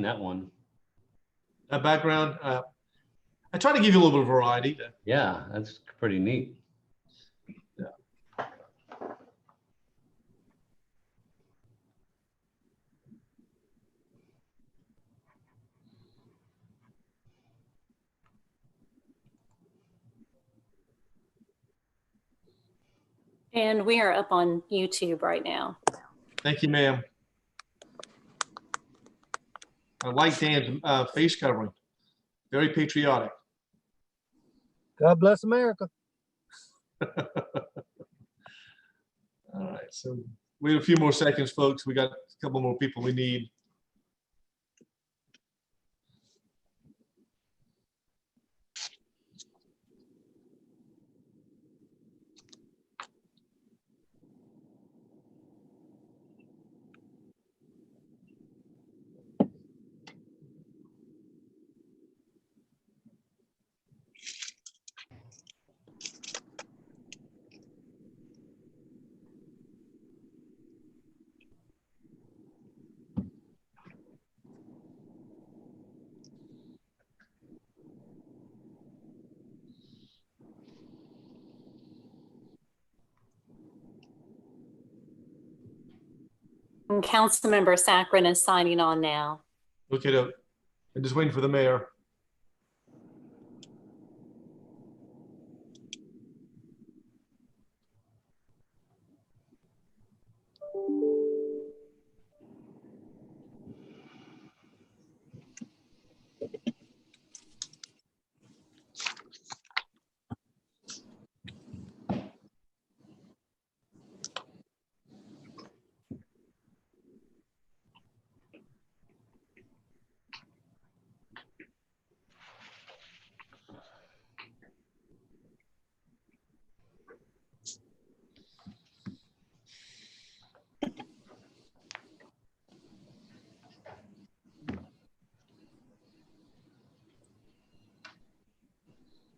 that one. Background. I try to give you a little bit of variety. Yeah, that's pretty neat. Yeah. And we are up on YouTube right now. Thank you, ma'am. I like Dan's face covering. Very patriotic. God bless America. All right, so we have a few more seconds, folks. We got a couple more people we need. And Councilmember Saccharin is signing on now. Okay, I'm just waiting for the mayor.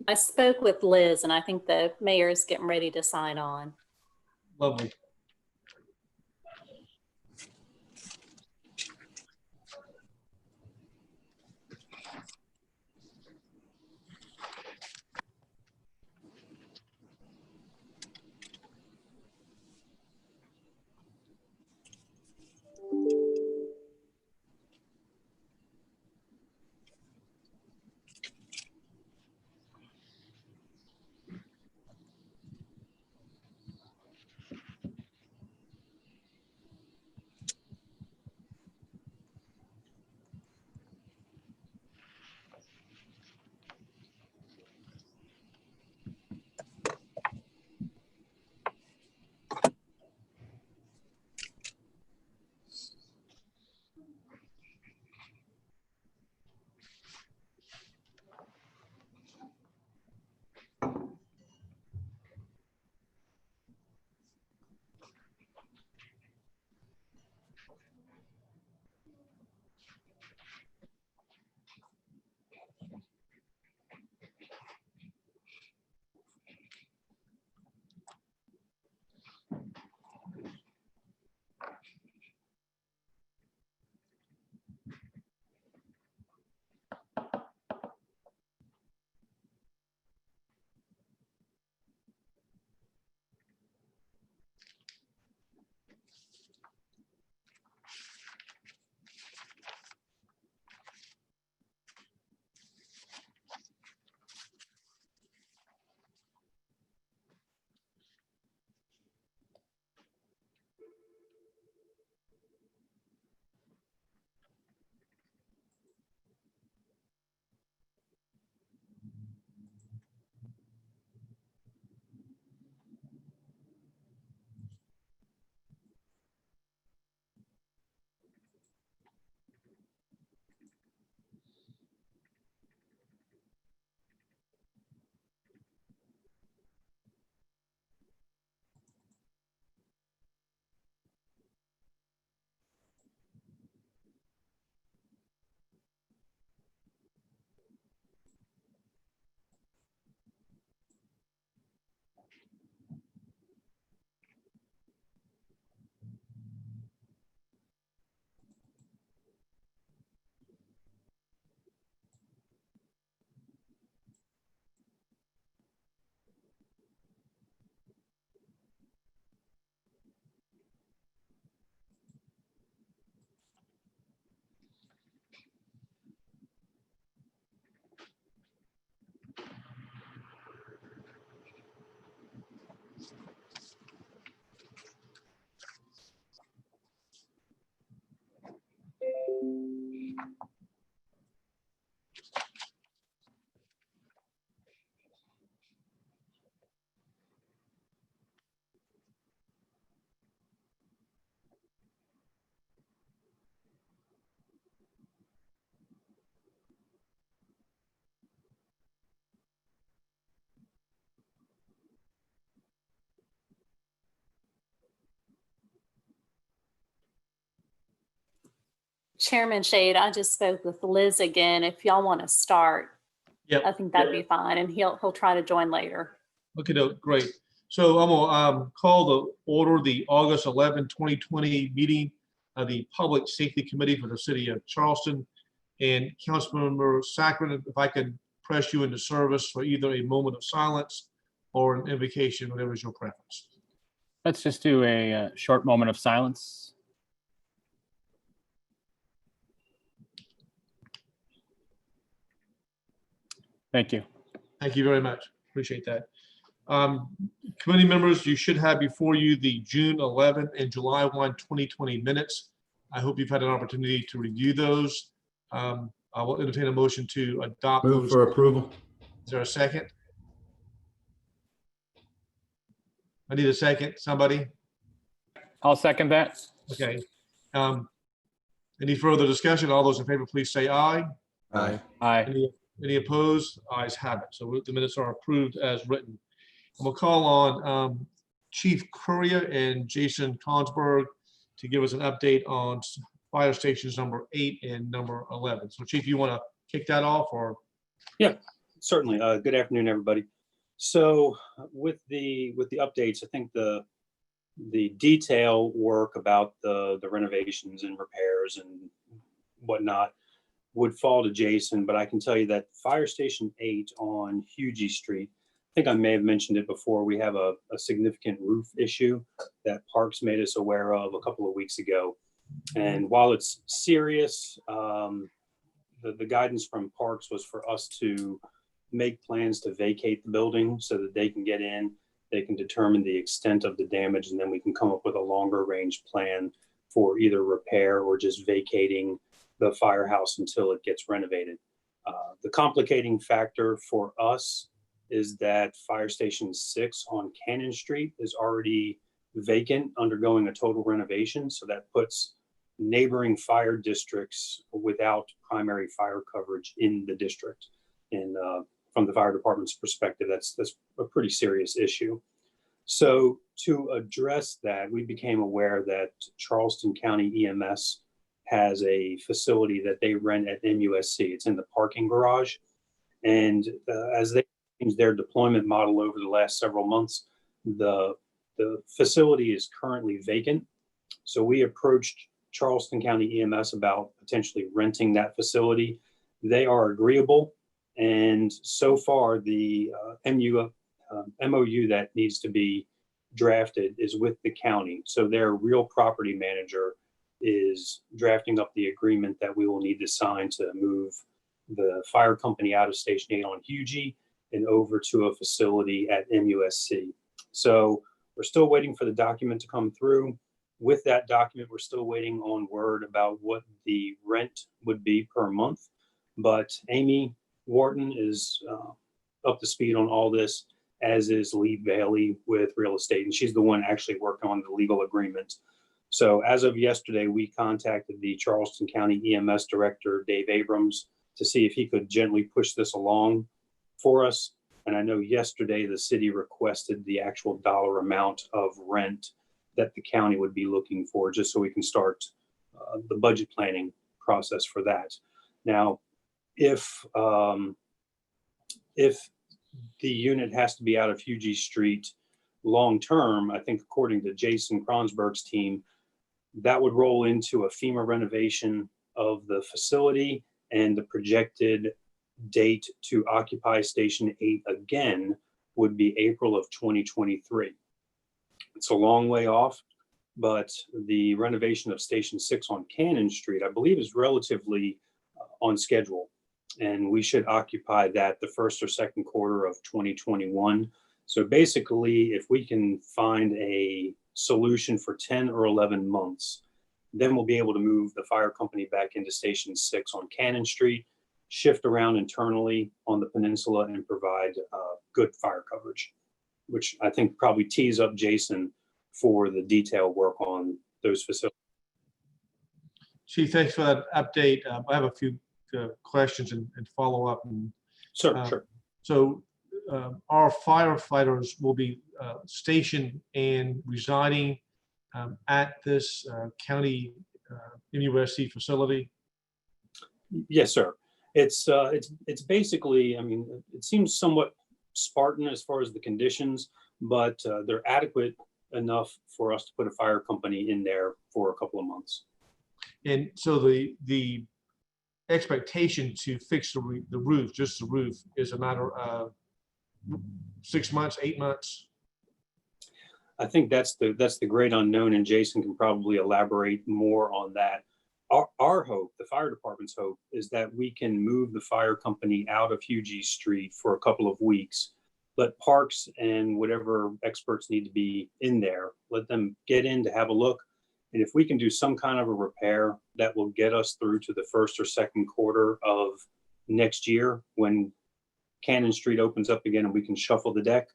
I spoke with Liz, and I think the mayor is getting ready to sign on. Lovely. Chairman Shade, I just spoke with Liz again. If y'all want to start, I Yep. think that'd be fine, and he'll try to join later. Okay, no, great. So I'm gonna call the order the August 11, 2020 meeting of the Public Safety Committee for the City of Charleston. And Councilmember Sacramento, if I could press you into service for either a moment of silence or an invocation, whatever is your preference. Let's just do a short moment of silence. Thank you. Thank you very much. Appreciate that. Committee members, you should have before you the June 11 and July 1, 2020 minutes. I hope you've had an opportunity to review those. I will entertain a motion to adopt Move those. for approval. Is there a second? I need a second, somebody? I'll second that. Okay. Any further discussion? All those in favor, please say aye. Aye. Aye. Any opposed? Ayes have it. So the minutes are approved as written. And we'll call on Chief Courier and Jason Consberg to give us an update on fire stations number 8 and number 11. So Chief, you want to kick that off or? Yeah, certainly. Good afternoon, everybody. So with the updates, I think the detail work about the renovations and repairs and whatnot would fall to Jason, but I can tell you that Fire Station 8 on Hugie Street, I think I may have mentioned it before, we have a significant roof issue that Parks made us aware of a couple of weeks ago. And while it's serious, the guidance from Parks was for us to make plans to vacate the building so that they can get in, they can determine the extent of the damage, and then we can come up with a longer range plan for either repair or just vacating the firehouse until it gets renovated. The complicating factor for us is that Fire Station 6 on Cannon Street is already vacant, undergoing a total renovation. So that puts neighboring fire districts without primary fire coverage in the district. And from the fire department's perspective, that's a pretty serious issue. So to address that, we became aware that Charleston County EMS has a facility that they rent at MUSC. It's in the parking garage. And as they changed their deployment model over the last several months, the facility is currently vacant. So we approached Charleston County EMS about potentially renting that facility. They are agreeable. And so far, the MOU that needs to be drafted is with the county. So their real property manager is drafting up the agreement that we will need to sign to move the fire company out of Station 8 on Hugie and over to a facility at MUSC. So we're still waiting for the document to come through. With that document, we're still waiting on word about what the rent would be per month. But Amy Wharton is up to speed on all this, as is Lee Bailey with real estate. And she's the one actually working on the legal agreement. So as of yesterday, we contacted the Charleston County EMS Director, Dave Abrams, to see if he could gently push this along for us. And I know yesterday the city requested the actual dollar amount of rent that the county would be looking for, just so we can start the budget planning process for that. Now, if the unit has to be out of Hugie Street long-term, I think according to Jason Kronsberg's team, that would roll into a FEMA renovation of the facility, and the projected date to occupy Station 8 again would be April of 2023. It's a long way off, but the renovation of Station 6 on Cannon Street, I believe, is relatively on schedule. And we should occupy that the first or second quarter of 2021. So basically, if we can find a solution for 10 or 11 months, then we'll be able to move the fire company back into Station 6 on Cannon Street, shift around internally on the peninsula, and provide good fire coverage, which I think probably tees up Jason for the detail work on those facilities. Chief, thanks for that update. I have a few questions and follow up. Sure. So our firefighters will be stationed and residing at this county MUSC facility? Yes, sir. It's basically, I mean, it seems somewhat Spartan as far as the conditions, but they're adequate enough for us to put a fire company in there for a couple of months. And so the expectation to fix the roof, just the roof, is a matter of 6 months, 8 months? I think that's the great unknown, and Jason can probably elaborate more on that. Our hope, the fire department's hope, is that we can move the fire company out of Hughie Street for a couple of weeks, let Parks and whatever experts need to be in there, let them get in to have a look. And if we can do some kind of a repair that will get us through to the first or second quarter of next year, when Cannon Street opens up again and we can shuffle the deck,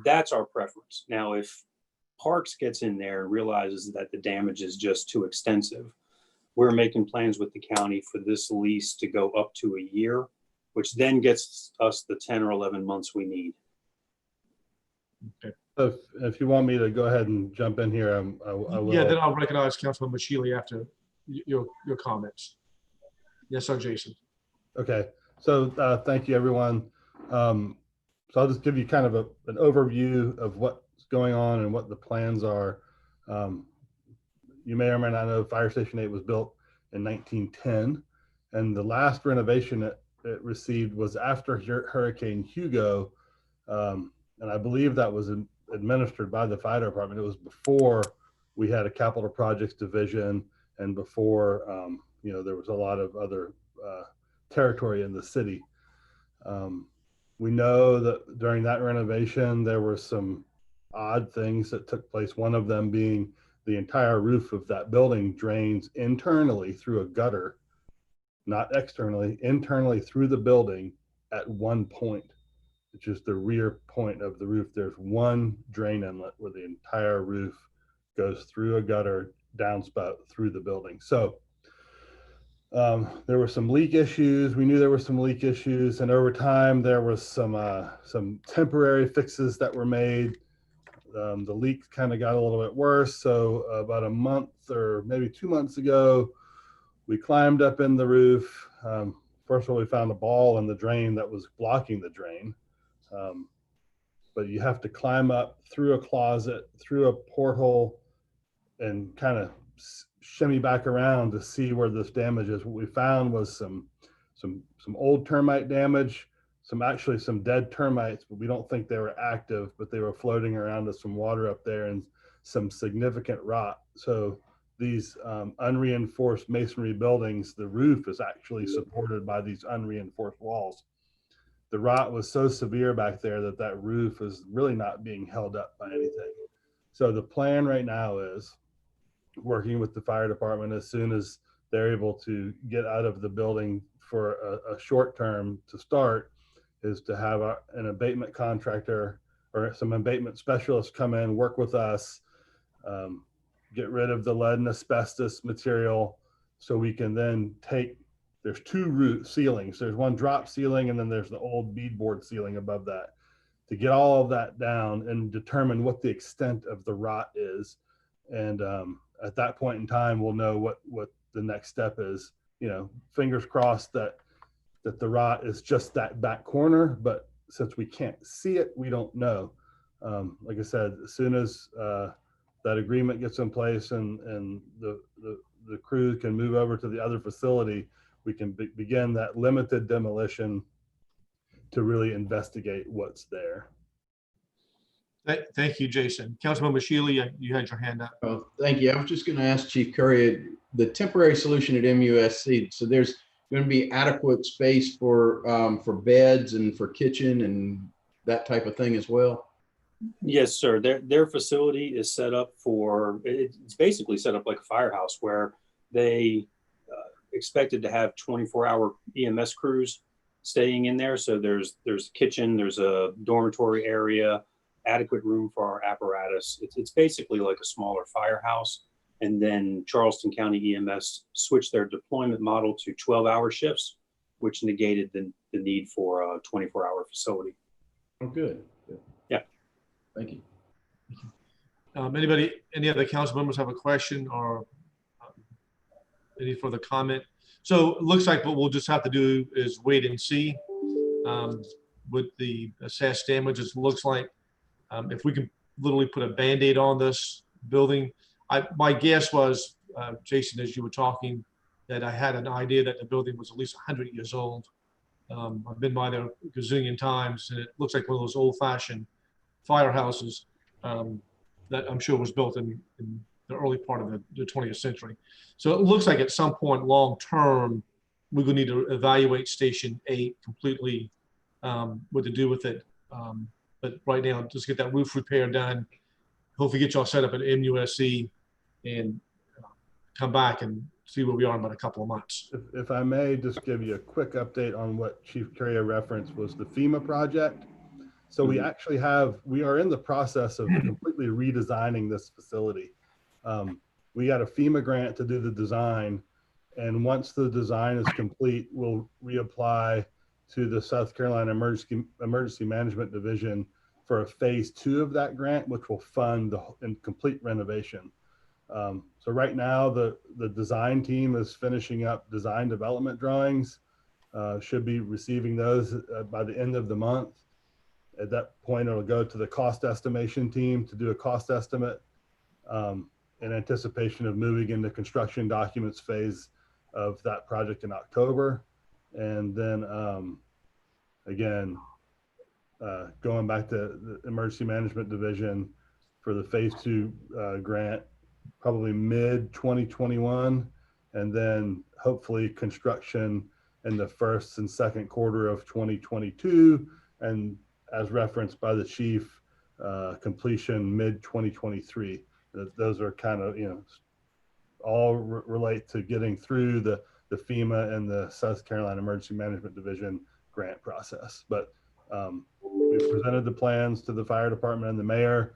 that's our preference. Now, if Parks gets in there and realizes that the damage is just too extensive, we're making plans with the county for this lease to go up to a year, which then gets us the 10 or 11 months we need. Okay. If you want me to go ahead and jump in here, I will. Yeah, then I'll recognize Councilman Mashili after your comments. Yes, sir, Jason. Okay, so thank you, everyone. So I'll just give you kind of an overview of what's going on and what the plans are. You may or may not know Fire Station 8 was built in 1910, and the last renovation it received was after Hurricane Hugo, and I believe that was administered by the fire department. It was before we had a capital projects division, and before there was a lot of other territory in the city. We know that during that renovation there were some odd things that took place, one of them being the entire roof of that building drains internally through a gutter, not externally, internally through the building at one point, which is the rear point of the roof. There's one drain inlet where the entire roof goes through a gutter downspout through the building. So there were some leak issues. We knew there were some leak issues, and over time there was some temporary fixes that were made. The leaks kind of got a little bit worse. So about a month or maybe 2 months ago, we climbed up in the roof. First of all, we found a ball in the drain that was blocking the drain. But you have to climb up through a closet, through a porthole, and kind of shimmy back around to see where this damage is. What we found was some old termite damage, some dead termites, but we don't think they were active, but they were floating around with some water up there and some significant rot. So these unreinforced masonry buildings, the roof is actually supported by these unreinforced walls. The rot was so severe back there that roof is really not being held up by anything. So the plan right now is working with the fire department, as soon as they're able to get out of the building for a short term to start, is to have an abatement contractor or some abatement specialists come in, work with us, get rid of the lead and asbestos material, so we can then there's two roof ceilings. There's one drop ceiling, and then there's the old beadboard ceiling above that, to get all of that down and determine what the extent of the rot is. And at that point in time, we'll know what the next step is. Fingers crossed that the rot is just that back corner, but since we can't see it, we don't know. Like I said, as soon as that agreement gets in place and the crew can move over to the other facility, we can begin that limited demolition to really investigate what's there. Thank you, Jason. Councilman Mashili, you had your hand up. Oh, thank you. I was just going to ask Chief Curry, the temporary solution at MUSC. So there's going to be adequate space for beds and for kitchen and that type of thing as well? Yes, sir. Their facility is set up it's basically set up like a firehouse, where they expected to have 24-hour EMS crews staying in there. So there's a kitchen, there's a dormitory area, adequate room for our apparatus. It's basically like a smaller firehouse. And then Charleston County EMS switched their deployment model to 12-hour shifts, which negated the need for a 24-hour facility. Oh, good. Yeah. Thank you. Any other council members have a question or any further comment? So it looks like what we'll just have to do is wait and see with the assessed damages. Looks like if we can literally put a Band-Aid on this building. My guess was, Jason, as you were talking, that I had an idea that the building was at least 100 years old. I've been by there a gazillion times, and it looks like one of those old-fashioned firehouses that I'm sure was built in the early part of the 20th century. So it looks like at some point long-term, we're going to need to evaluate Station 8 completely, what to do with it. But right now, just get that roof repair done. Hopefully get y'all set up at MUSC and come back and see where we are in about a couple of months. If I may just give you a quick update on what Chief Currier referenced was the FEMA project. So we actually we are in the process of completely redesigning this facility. We got a FEMA grant to do the design, and once the design is complete, we'll reapply to the South Carolina Emergency Management Division for a phase 2 of that grant, which will fund the complete renovation. So right now, the design team is finishing up design development drawings, should be receiving those by the end of the month. At that point, it'll go to the cost estimation team to do a cost estimate in anticipation of moving into construction documents phase of that project in October. And then again, going back to the Emergency Management Division for the phase 2 grant, probably mid 2021, and then hopefully construction in the first and second quarter of 2022, and as referenced by the chief, completion mid 2023. Those are kind of, all relate to getting through the FEMA and the South Carolina Emergency Management Division grant process. But we presented the plans to the fire department and the mayor.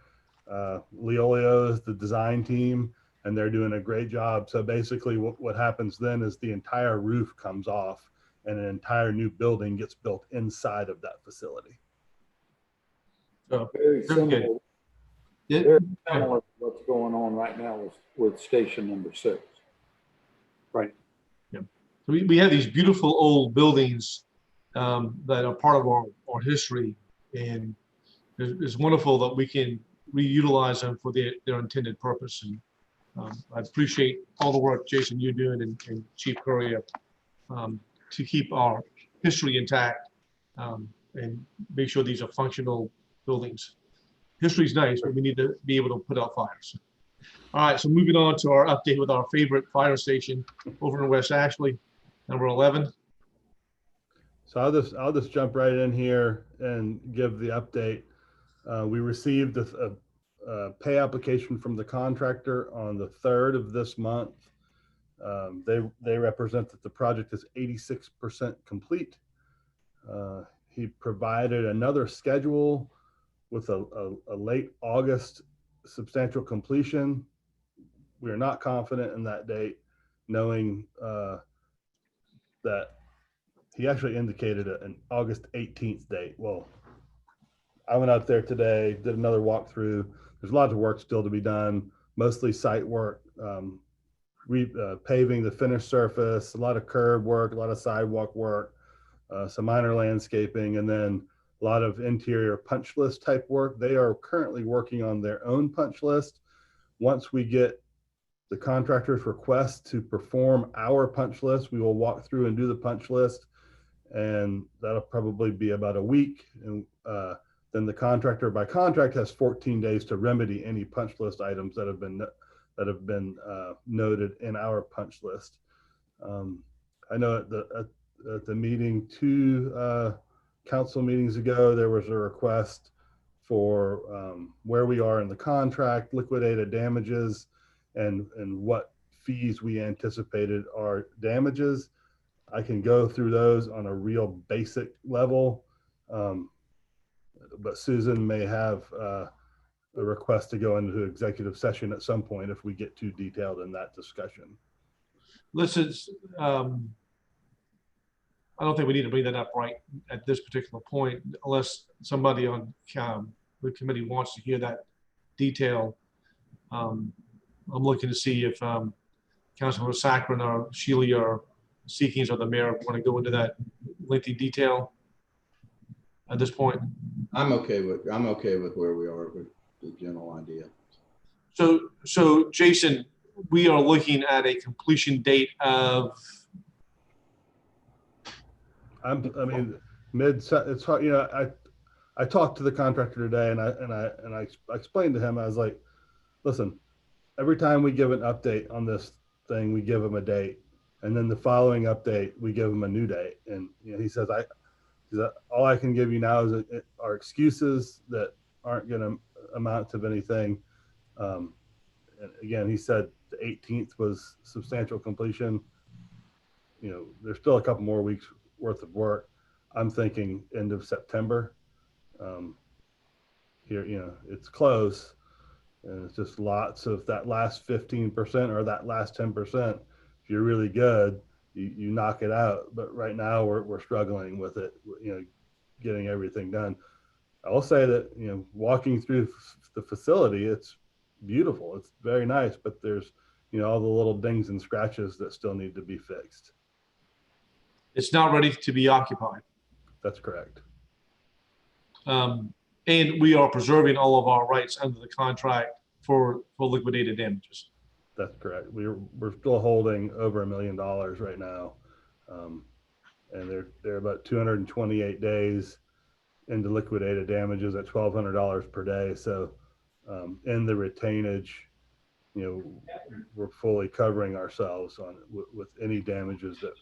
Leolio is the design team, and they're doing a great job. So basically what happens then is the entire roof comes off and an entire new building gets built inside of that facility. So, Very very good. similar, Yeah. very similar to what's going on right now with station number 6. Right. Yeah. So we have these beautiful old buildings that are part of our history, and it's wonderful that we can reutilize them for their intended purpose. And I appreciate all the work, Jason, you're doing, and Chief Currier, to keep our history intact and make sure these are functional buildings. History is nice, but we need to be able to put out fires. All right, so moving on to our update with our favorite fire station over in West Ashley, number 11. So I'll just jump right in here and give the update. We received a pay application from the contractor on the 3rd of this month. They represent that the project is 86% complete. He provided another schedule with a late August substantial completion. We are not confident in that date, knowing that he actually indicated an August 18th date. Well, I went out there today, did another walkthrough. There's lots of work still to be done, mostly site work, paving the finished surface, a lot of curb work, a lot of sidewalk work, some minor landscaping, and then a lot of interior punch list type work. They are currently working on their own punch list. Once we get the contractor's request to perform our punch list, we will walk through and do the punch list, and that'll probably be about a week. And then the contractor by contract has 14 days to remedy any punch list items that have been noted in our punch list. I know at the meeting 2 council meetings ago, there was a request for where we are in the contract, liquidated damages, and what fees we anticipated are damages. I can go through those on a real basic level, but Susan may have a request to go into executive session at some point if we get too detailed in that discussion. Listen, I don't think we need to bring that up right at this particular point, unless somebody on the committee wants to hear that detail. I'm looking to see if Councilmember Saccharin or Shealy or Seekings or the mayor want to go into that lengthy detail at this point? I'm okay with where we are with the general idea. So Jason, we are looking at a completion date of, I mean, it's hard, you know, I talked to the contractor today and I explained to him, I was like, listen, every time we give an update on this thing, we give him a date. And then the following update, we give him a new date. And you know, he says, all I can give you now are excuses that aren't going to amount to anything. And again, he said the 18th was substantial completion. You know, there's still a couple more weeks worth of work. I'm thinking end of September. Here, you know, it's close, and it's just lots of that last 15% or that last 10%. If you're really good, you knock it out. But right now we're struggling with it, you know, getting everything done. I will say that, you know, walking through the facility, it's beautiful. It's very nice, but there's, you know, all the little dings and scratches that still need to be fixed. it's not ready to be occupied. That's correct. And we are preserving all of our rights under the contract for liquidated damages. That's correct. We're still holding over $1 million right now. And they're about 228 days into liquidated damages at $1,200 per day. So in the retainage, you know, we're fully covering ourselves on with any damages that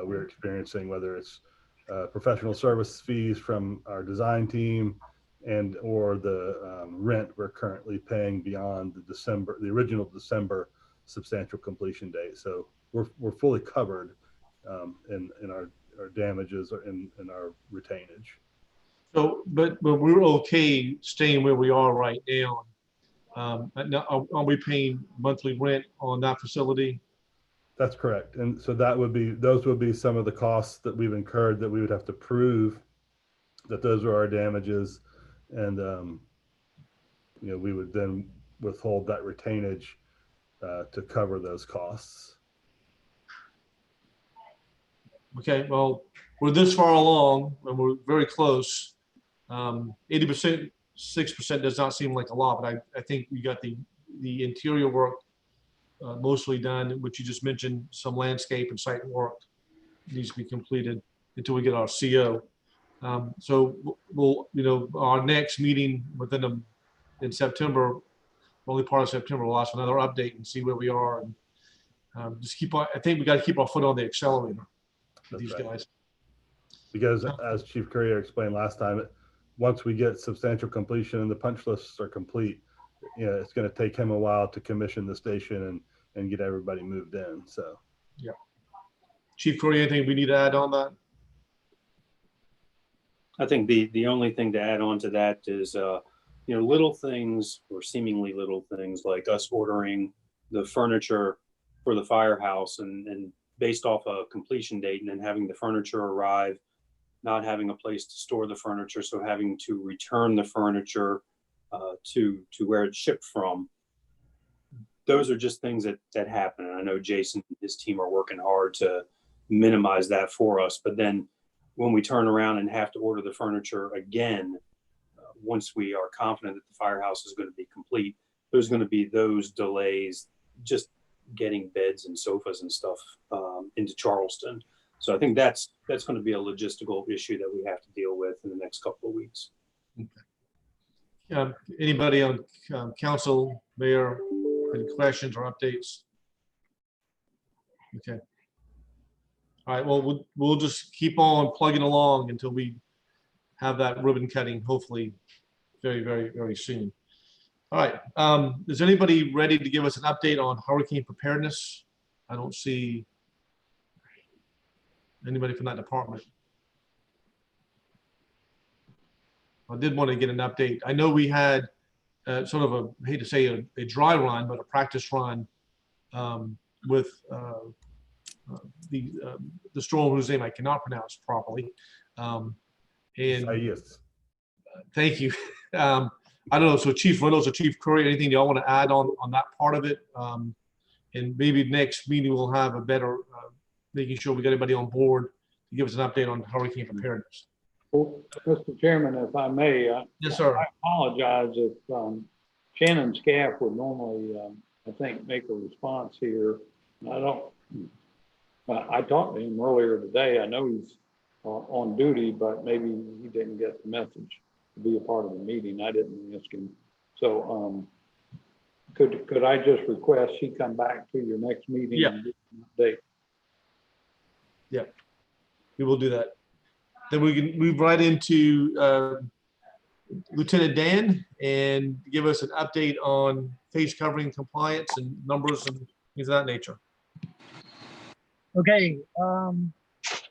we're experiencing, whether it's professional service fees from our design team and or the rent we're currently paying beyond the original December substantial completion date. So we're fully covered in our damages or in our retainage. So, but we're okay staying where we are right now. Now, are we paying monthly rent on that facility? That's correct. And so those would be some of the costs that we've incurred that we would have to prove that those are our damages. And, you know, we would then withhold that retainage to cover those costs. Okay, well, we're this far along and we're very close. 80%, 6% does not seem like a lot, but I think we got the interior work mostly done, which you just mentioned. Some landscape and site work needs to be completed until we get our CO. So we'll, you know, our next meeting in September, only part of September, we'll ask another update and see where we are. And just keep on, I think we got to keep our foot on the accelerator with these guys. Because as Chief Courier explained last time, once we get substantial completion and the punch lists are complete, you know, it's going to take him a while to commission the station and get everybody moved in. So, yeah. Chief Courier, anything we need to add on that? I think the only thing to add on to that is, you know, little things or seemingly little things like us ordering the furniture for the firehouse and based off a completion date and then having the furniture arrive, not having a place to store the furniture, so having to return the furniture to where it's shipped from. Those are just things that happen. And I know Jason and his team are working hard to minimize that for us. But then when we turn around and have to order the furniture again, once we are confident that the firehouse is going to be complete, there's going to be those delays just getting beds and sofas and stuff into Charleston. So I think that's going to be a logistical issue that we have to deal with in the next couple of weeks. Okay. Anybody on council, mayor, any questions or updates? Okay. All right, well, we'll just keep on plugging along until we have that ribbon cutting, hopefully very, very, very soon. All right, is anybody ready to give us an update on hurricane preparedness? I don't see anybody from that department. I did want to get an update. I know we had sort of a, I hate to say a dry run, but a practice run with the storm whose name I cannot pronounce properly. And yes. Thank you. I don't know, so Chief Reynolds or Chief Curry, anything y'all want to add on that part of it? And maybe next meeting we'll have a better, making sure we got everybody on board to give us an update on hurricane preparedness. Well, Mr. Chairman, if I may, Yes, sir. I apologize if Shannon's staff would normally, I think, make a response here. I don't, I talked to him earlier today. I know he's on duty, but maybe he didn't get the message to be a part of the meeting. I didn't ask him. So could I just request he come back to your next meeting? Yeah. And give an update? Yeah, we will do that. Then we can move right into Lieutenant Dan and give us an update on face covering compliance and numbers and things of that nature. Okay,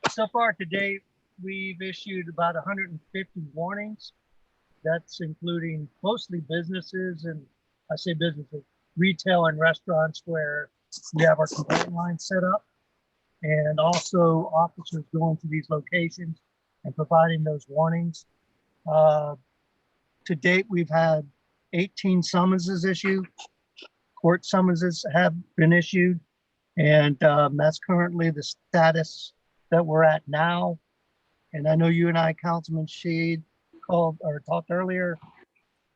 so far to date, we've issued about 150 warnings. That's including mostly businesses, and I say businesses, retail and restaurants where we have our complaint line set up, and also officers going to these locations and providing those warnings. To date, we've had 18 summonses issued. Court summonses have been issued, and that's currently the status that we're at now. And I know you and I, Councilman Sheed, called or talked earlier.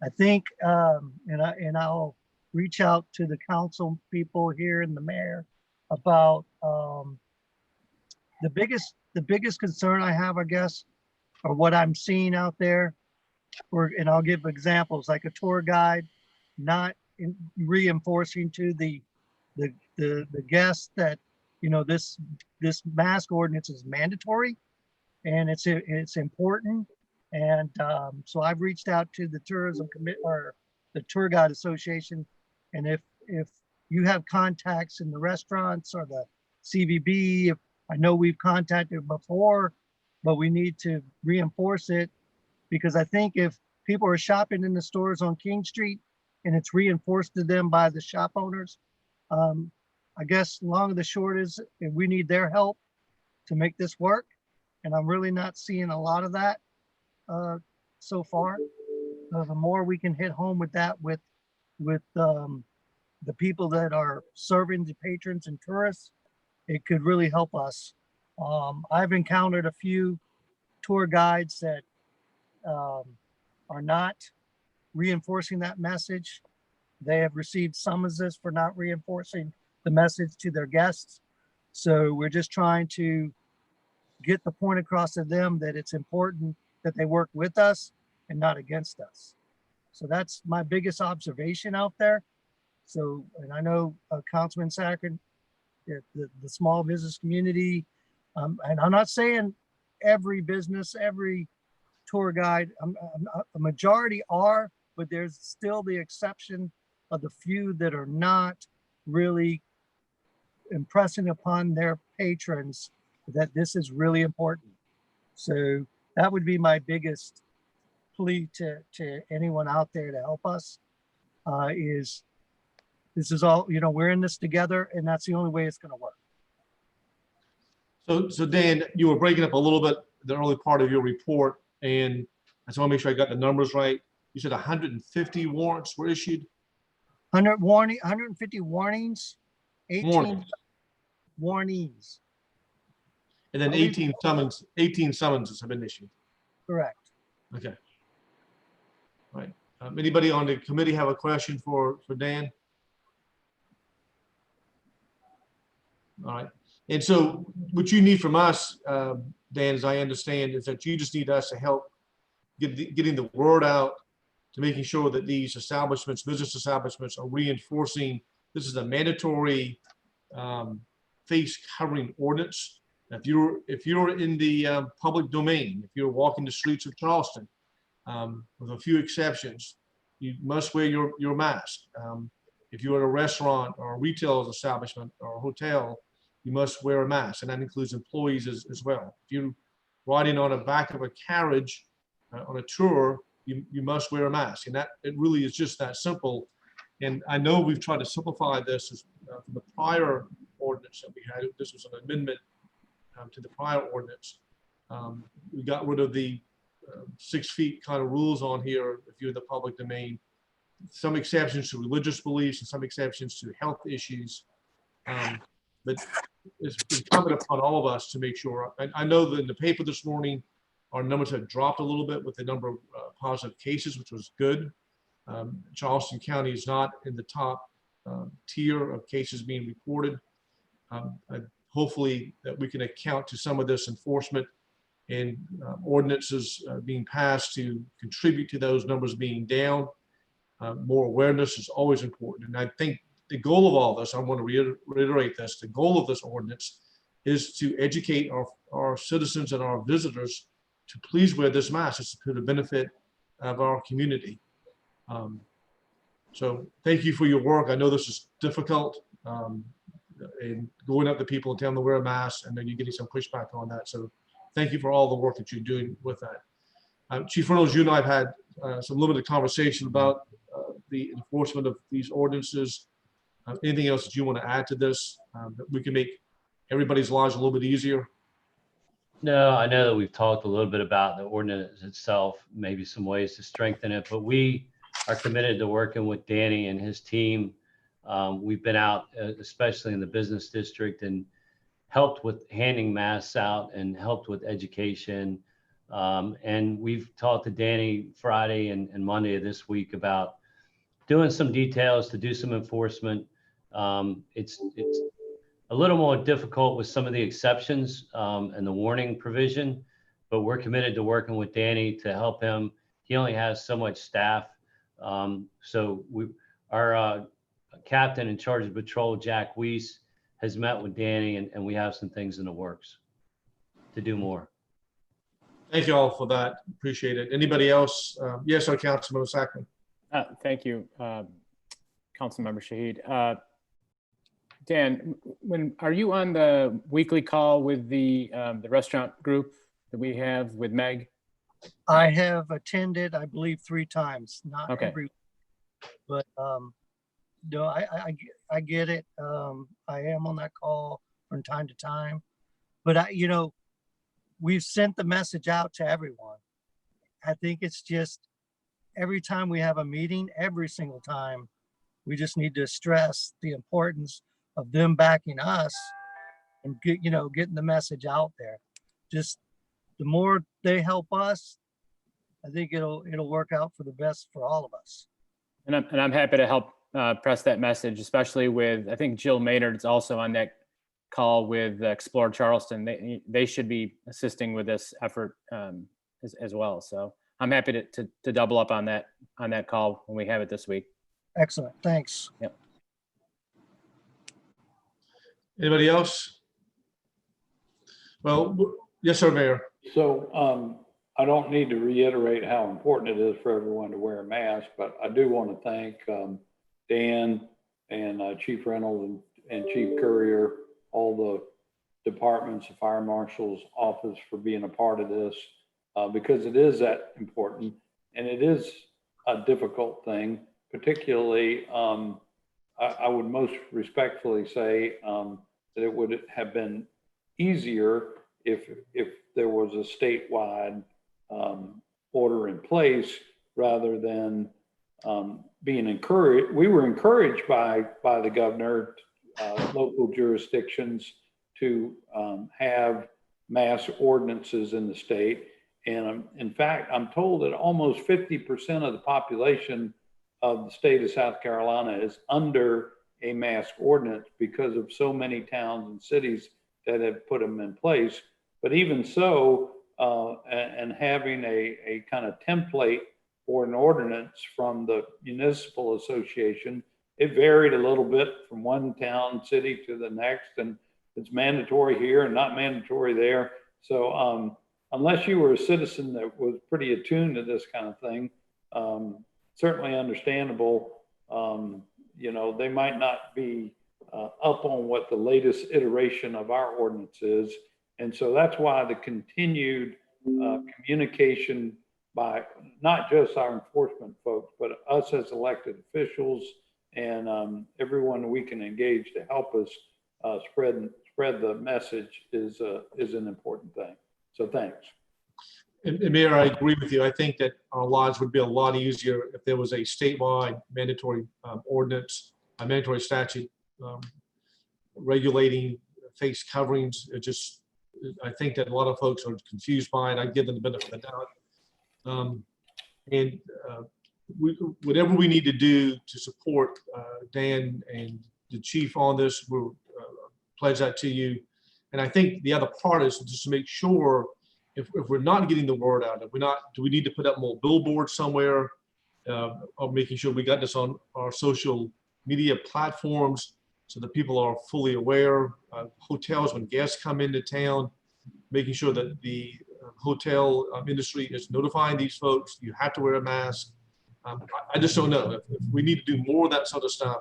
I think, and I'll reach out to the council people here and the mayor about the biggest concern I have, I guess, or what I'm seeing out there. And I'll give examples like a tour guide not reinforcing to the guests that, you know, this mask ordinance is mandatory and it's important. And so I've reached out to the tourism committee or the tour guide association, and if you have contacts in the restaurants or the CVB, I know we've contacted before, but we need to reinforce it, because I think if people are shopping in the stores on King Street and it's reinforced to them by the shop owners, I guess long and the short is we need their help to make this work. And I'm really not seeing a lot of that so far. The more we can hit home with that, with the people that are serving the patrons and tourists, it could really help us. I've encountered a few tour guides that are not reinforcing that message. They have received summonses for not reinforcing the message to their guests. So we're just trying to get the point across to them that it's important that they work with us and not against us. So that's my biggest observation out there. So, and I know Councilman Sackett, the small business community, and I'm not saying every business, every tour guide, a majority are, but there's still the exception of the few that are not really impressing upon their patrons that this is really important. So that would be my biggest plea to anyone out there to help us, is this is all, you know, we're in this together, and that's the only way it's going to work. So Dan, you were breaking up a little bit the early part of your report, and I just want to make sure I got the numbers right. You said 150 warrants were issued? 150 warnings, 18 Warnings. warnings. And then 18 summonses have been issued. Correct. Okay. All right. Anybody on the committee have a question for Dan? All right. And so what you need from us, Dan, as I understand, is that you just need us to help getting the word out, to making sure that these establishments, business establishments, are reinforcing this is a mandatory face covering ordinance. If you're in the public domain, if you're walking the streets of Charleston, with a few exceptions, you must wear your mask. If you're at a restaurant or a retail establishment or a hotel, you must wear a mask, and that includes employees as well. If you're riding on the back of a carriage on a tour, you must wear a mask, and that it really is just that simple. And I know we've tried to simplify this from the prior ordinance that we had. This was an amendment to the prior ordinance. We got rid of the 6 feet kind of rules on here if you're in the public domain. Some exceptions to religious beliefs and some exceptions to health issues. But it's incumbent upon all of us to make sure. I know that in the paper this morning, our numbers have dropped a little bit with the number of positive cases, which was good. Charleston County is not in the top tier of cases being reported. Hopefully that we can account to some of this enforcement and ordinances being passed to contribute to those numbers being down. More awareness is always important. And I think the goal of all this, I want to reiterate this, the goal of this ordinance is to educate our citizens and our visitors to please wear this mask. It's to the benefit of our community. So thank you for your work. I know this is difficult, and going up to people and telling them to wear a mask, and then you're getting some pushback on that. So thank you for all the work that you're doing with that. Chief Reynolds, you and I have had some limited conversation about the enforcement of these ordinances. Anything else that you want to add to this that we can make everybody's lives a little bit easier? No, I know that we've talked a little bit about the ordinance itself, maybe some ways to strengthen it, but we are committed to working with Danny and his team. We've been out, especially in the business district, and helped with handing masks out and helped with education. And we've talked to Danny Friday and Monday of this week about doing some details to do some enforcement. It's a little more difficult with some of the exceptions and the warning provision, but we're committed to working with Danny to help him. He only has so much staff. So our captain in charge of patrol, Jack Weiss, has met with Danny, and we have some things in the works to do more. Thank you all for that. Appreciate it. Anybody else? Yes, our Councilman Sackman. Thank you, Councilmember Shahid. Dan, are you on the weekly call with the restaurant group that we have with Meg? I have attended, I believe, 3 times, not Okay. every, but no, I get it. I am on that call from time to time, but we've sent the message out to everyone. I think it's just every time we have a meeting, every single time, we just need to stress the importance of them backing us and getting the message out there. Just the more they help us, I think it'll work out for the best for all of us. And I'm happy to help press that message, especially with, I think Jill Maynard's also on that call with Explore Charleston. They should be assisting with this effort as well. So I'm happy to double up on that call when we have it this week. Excellent, thanks. Yep. Anybody else? Well, yes, sir, Mayor. So I don't need to reiterate how important it is for everyone to wear a mask, but I do want to thank Dan and Chief Reynolds and Chief Courier, all the departments, the Fire Marshal's office for being a part of this, because it is that important and it is a difficult thing. Particularly, I would most respectfully say that it would have been easier if there was a statewide order in place rather than being encouraged. We were encouraged by the governor, local jurisdictions to have mass ordinances in the state. And in fact, I'm told that almost 50% of the population of the state of South Carolina is under a mask ordinance because of so many towns and cities that have put them in place. But even so, and having a kind of template for an ordinance from the municipal association, it varied a little bit from one town, city to the next, and it's mandatory here and not mandatory there. So unless you were a citizen that was pretty attuned to this kind of thing, certainly understandable. They might not be up on what the latest iteration of our ordinance is. And so that's why the continued communication by not just our enforcement folks, but us as elected officials and everyone we can engage to help us spread the message is an important thing. So thanks. And Mayor, I agree with you. I think that our lives would be a lot easier if there was a statewide mandatory ordinance, a mandatory statute regulating face coverings. I think that a lot of folks are confused by it. I give them the benefit of the doubt. Whatever we need to do to support Dan and the chief on this, we'll pledge that to you. And I think the other part is just to make sure if we're not getting the word out, do we need to put up more billboards somewhere, or making sure we got this on our social media platforms so that people are fully aware. Hotels, when guests come into town, making sure that the hotel industry is notifying these folks, you have to wear a mask. I just don't know if we need to do more of that sort of stuff,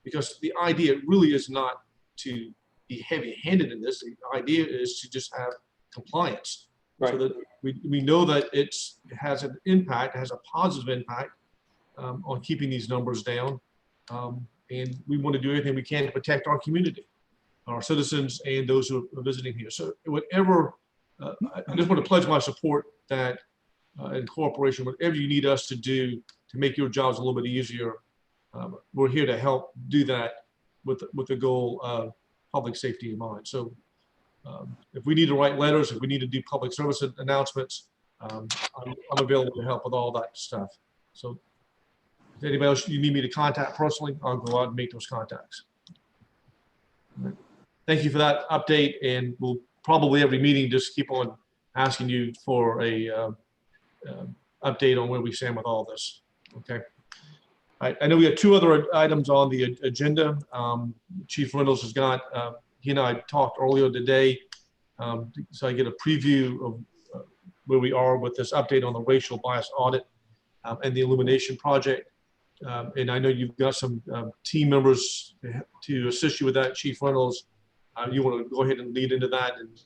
because the idea really is not to be heavy-handed in this. The idea is to just have compliance, Right. so that we know that it has an impact, it has a positive impact on keeping these numbers down. And we want to do everything we can to protect our community, our citizens, and those who are visiting here. So whatever, I just want to pledge my support that in cooperation, whatever you need us to do to make your jobs a little bit easier, we're here to help do that with the goal of public safety in mind. So if we need to write letters, if we need to do public service announcements, I'm available to help with all that stuff. So if anybody else you need me to contact personally, I'll go out and make those contacts. Thank you for that update, and we'll probably every meeting just keep on asking you for a update on where we stand with all this. Okay. I know we have two other items on the agenda. Chief Reynolds has got, he and I talked earlier today, so I get a preview of where we are with this update on the racial bias audit and the Illumination project. And I know you've got some team members to assist you with that, Chief Reynolds. You want to go ahead and lead into that? And,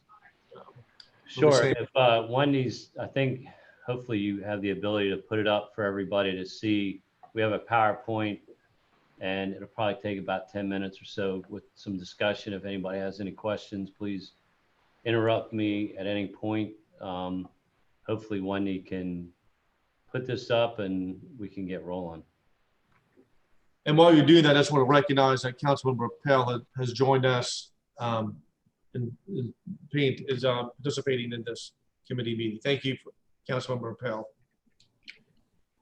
sure. If one needs, I think, hopefully you have the ability to put it up for everybody to see. We have a PowerPoint, and it'll probably take about 10 minutes or so with some discussion. If anybody has any questions, please interrupt me at any point. Hopefully Wendy can put this up and we can get rolling. And while you're doing that, I just want to recognize that Councilmember Pell has joined us and is participating in this committee meeting. Thank you, Councilmember Pell.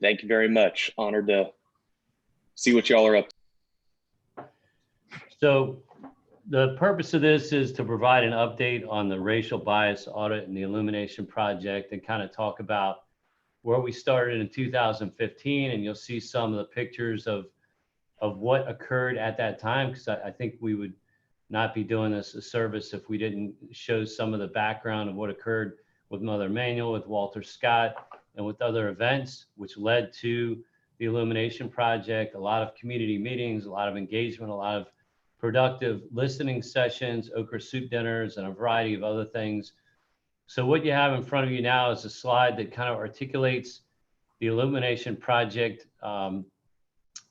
Thank you very much. Honored to see what y'all are up to. So the purpose of this is to provide an update on the racial bias audit and the Illumination project, and kind of talk about where we started in 2015. And you'll see some of the pictures of what occurred at that time, because I think we would not be doing this a service if we didn't show some of the background of what occurred with Mother Emanuel, with Walter Scott, and with other events, which led to the Illumination project. A lot of community meetings, a lot of engagement, a lot of productive listening sessions, okra soup dinners, and a variety of other things. So what you have in front of you now is a slide that kind of articulates the Illumination project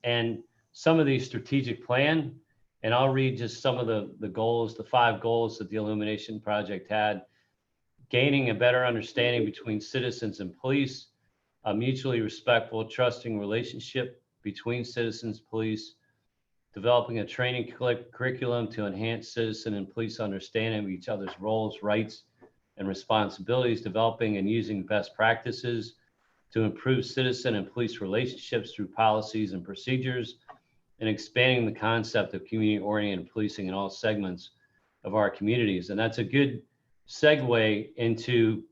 and some of the strategic plan. And I'll read just some of the goals, the 5 goals that the Illumination project had. Gaining a better understanding between citizens and police, a mutually respectful, trusting relationship between citizens and police, developing a training curriculum to enhance citizen and police understanding of each other's roles, rights, and responsibilities, developing and using best practices to improve citizen and police relationships through policies and procedures, and expanding the concept of community-oriented policing in all segments of our communities. And that's a good segue into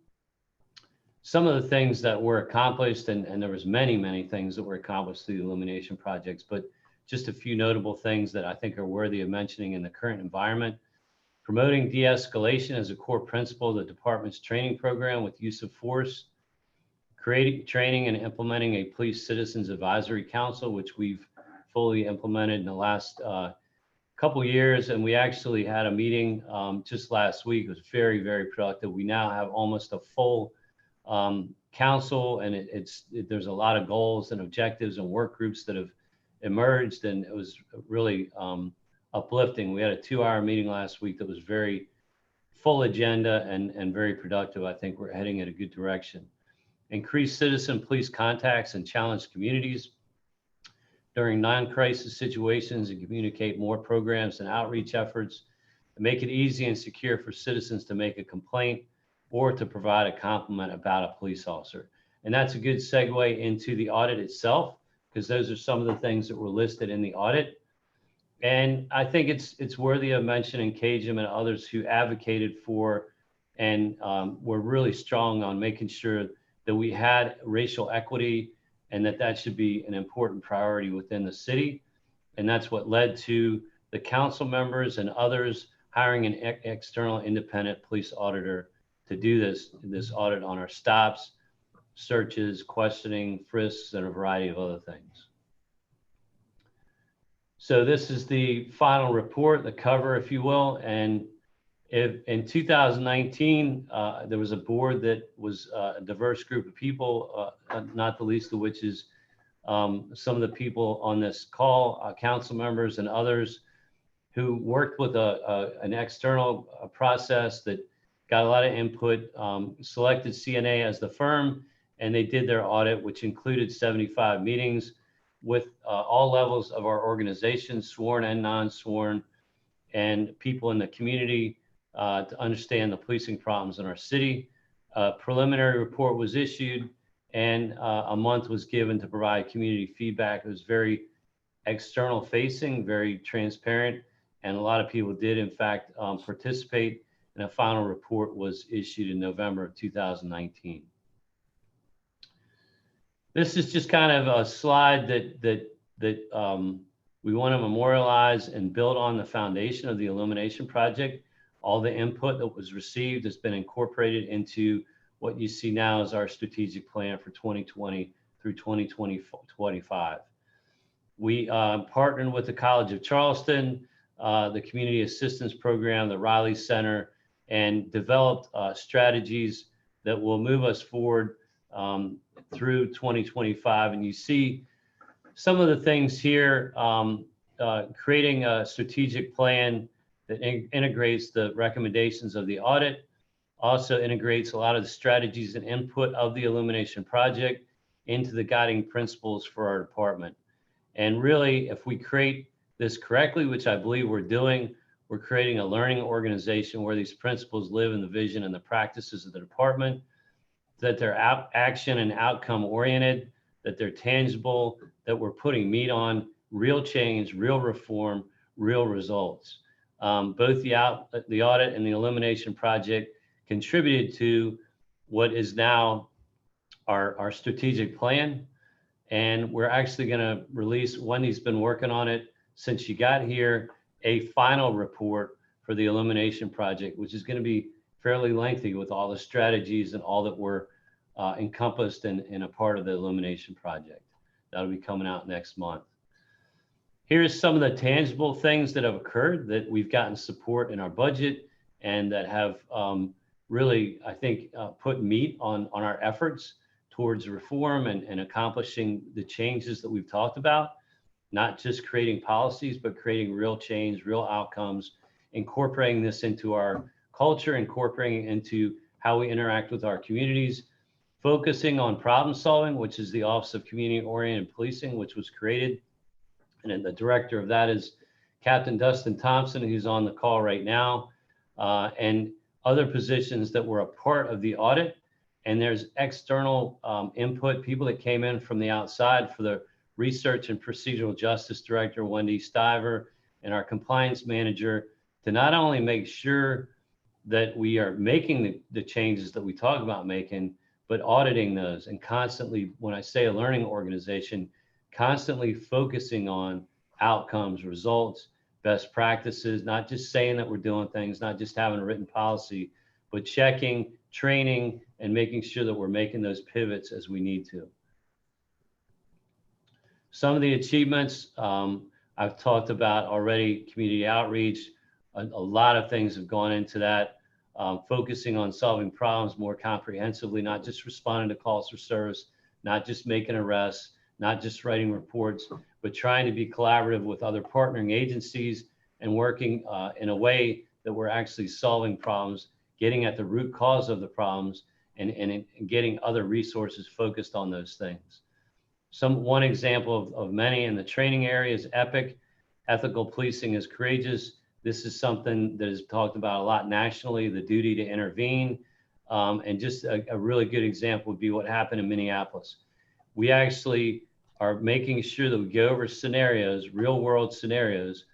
some of the things that were accomplished, and there was many things that were accomplished through the Illumination projects, but just a few notable things that I think are worthy of mentioning in the current environment. Promoting de-escalation as a core principle of the department's training program with use of force. Creating, training, and implementing a police citizens advisory council, which we've fully implemented in the last couple years. And we actually had a meeting just last week. It was very productive. We now have almost a full council, and there's a lot of goals and objectives and work groups that have emerged, and it was really uplifting. We had a 2-hour meeting last week that was very full agenda and very productive. I think we're heading in a good direction. Increase citizen police contacts and challenge communities. during non-crisis situations and communicate more programs and outreach efforts, and make it easy and secure for citizens to make a complaint or to provide a compliment about a police officer. And that's a good segue into the audit itself, because those are some of the things that were listed in the audit. And I think it's worthy of mentioning Cajun and others who advocated for and were really strong on making sure that we had racial equity and that should be an important priority within the city. And that's what led to the council members and others hiring an external independent police auditor to do this audit on our stops, searches, questioning, frisks, and a variety of other things. So this is the final report, the cover, if you will. And if in 2019, there was a board that was a diverse group of people, not the least of which is some of the people on this call, council members and others who worked with an external process that got a lot of input, selected CNA as the firm, and they did their audit, which included 75 meetings with all levels of our organization, sworn and non-sworn, and people in the community to understand the policing problems in our city. A preliminary report was issued, and a month was given to provide community feedback. It was very external facing, very transparent, and a lot of people did in fact participate, and a final report was issued in November of 2019. This is just kind of a slide that we want to memorialize and build on the foundation of the Illumination Project. All the input that was received has been incorporated into what you see now as our strategic plan for 2020 through 2025. We partnered with the College of Charleston, the Community Assistance Program, the Riley Center, and developed strategies that will move us forward through 2025. And you see some of the things here, creating a strategic plan that integrates the recommendations of the audit, also integrates a lot of the strategies and input of the Illumination Project into the guiding principles for our department. And really, if we create this correctly, which I believe we're doing, we're creating a learning organization where these principles live in the vision and the practices of the department, that they're action and outcome oriented, that they're tangible, that we're putting meat on real change, real reform, real results. Both the audit and the Illumination Project contributed to what is now our strategic plan. And we're actually going to release, Wendy's been working on it since she got here, a final report for the Illumination Project, which is going to be fairly lengthy with all the strategies and all that were encompassed in a part of the Illumination Project. That'll be coming out next month. Here's some of the tangible things that have occurred that we've gotten support in our budget and that have really, I think, put meat on our efforts towards reform and accomplishing the changes that we've talked about, not just creating policies, but creating real change, real outcomes, incorporating this into our culture, incorporating it into how we interact with our communities, focusing on problem solving, which is the Office of Community Oriented Policing, which was created. And then the director of that is Captain Dustin Thompson, who's on the call right now, and other positions that were a part of the audit. And there's external input, people that came in from the outside for the Research and Procedural Justice Director, Wendy Stiver, and our compliance manager to not only make sure that we are making the changes that we talk about making, but auditing those and constantly, when I say a learning organization, constantly focusing on outcomes, results, best practices, not just saying that we're doing things, not just having a written policy, but checking, training, and making sure that we're making those pivots as we need to. Some of the achievements I've talked about already, community outreach, a lot of things have gone into that, focusing on solving problems more comprehensively, not just responding to calls for service, not just making arrests, not just writing reports, but trying to be collaborative with other partnering agencies and working in a way that we're actually solving problems, getting at the root cause of the problems, and getting other resources focused on those things. One example of many in the training area is EPIC. Ethical policing is courageous. This is something that is talked about a lot nationally, the duty to intervene. And just a really good example would be what happened in Minneapolis. We actually are making sure that we go over scenarios, real world scenarios,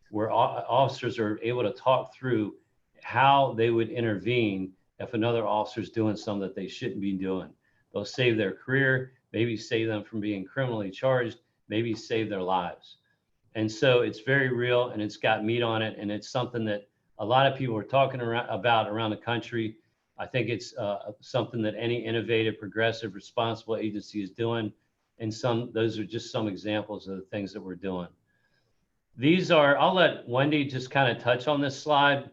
where officers are able to talk through how they would intervene if another officer is doing something that they shouldn't be doing. They'll save their career, maybe save them from being criminally charged, maybe save their lives. And so it's very real and it's got meat on it. And it's something that a lot of people are talking about around the country. I think it's something that any innovative, progressive, responsible agency is doing. And those are just some examples of the things that we're doing. These are, I'll let Wendy just kind of touch on this slide.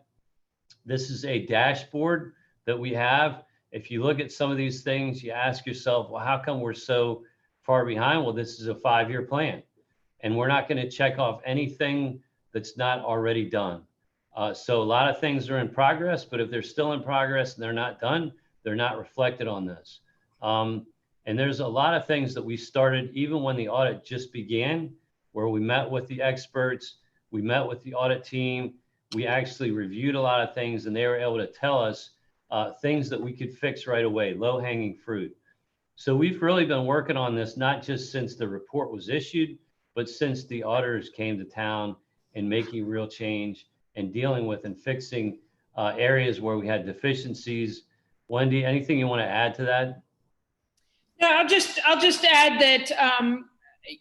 This is a dashboard that we have. If you look at some of these things, you ask yourself, well, how come we're so far behind? Well, this is a 5-year plan. And we're not going to check off anything that's not already done. So a lot of things are in progress, but if they're still in progress and they're not done, they're not reflected on this. And there's a lot of things that we started even when the audit just began, where we met with the experts, we met with the audit team, we actually reviewed a lot of things and they were able to tell us things that we could fix right away, low-hanging fruit. So we've really been working on this, not just since the report was issued, but since the auditors came to town and making real change and dealing with and fixing areas where we had deficiencies. Wendy, anything you want to add to that? No, I'll just add that,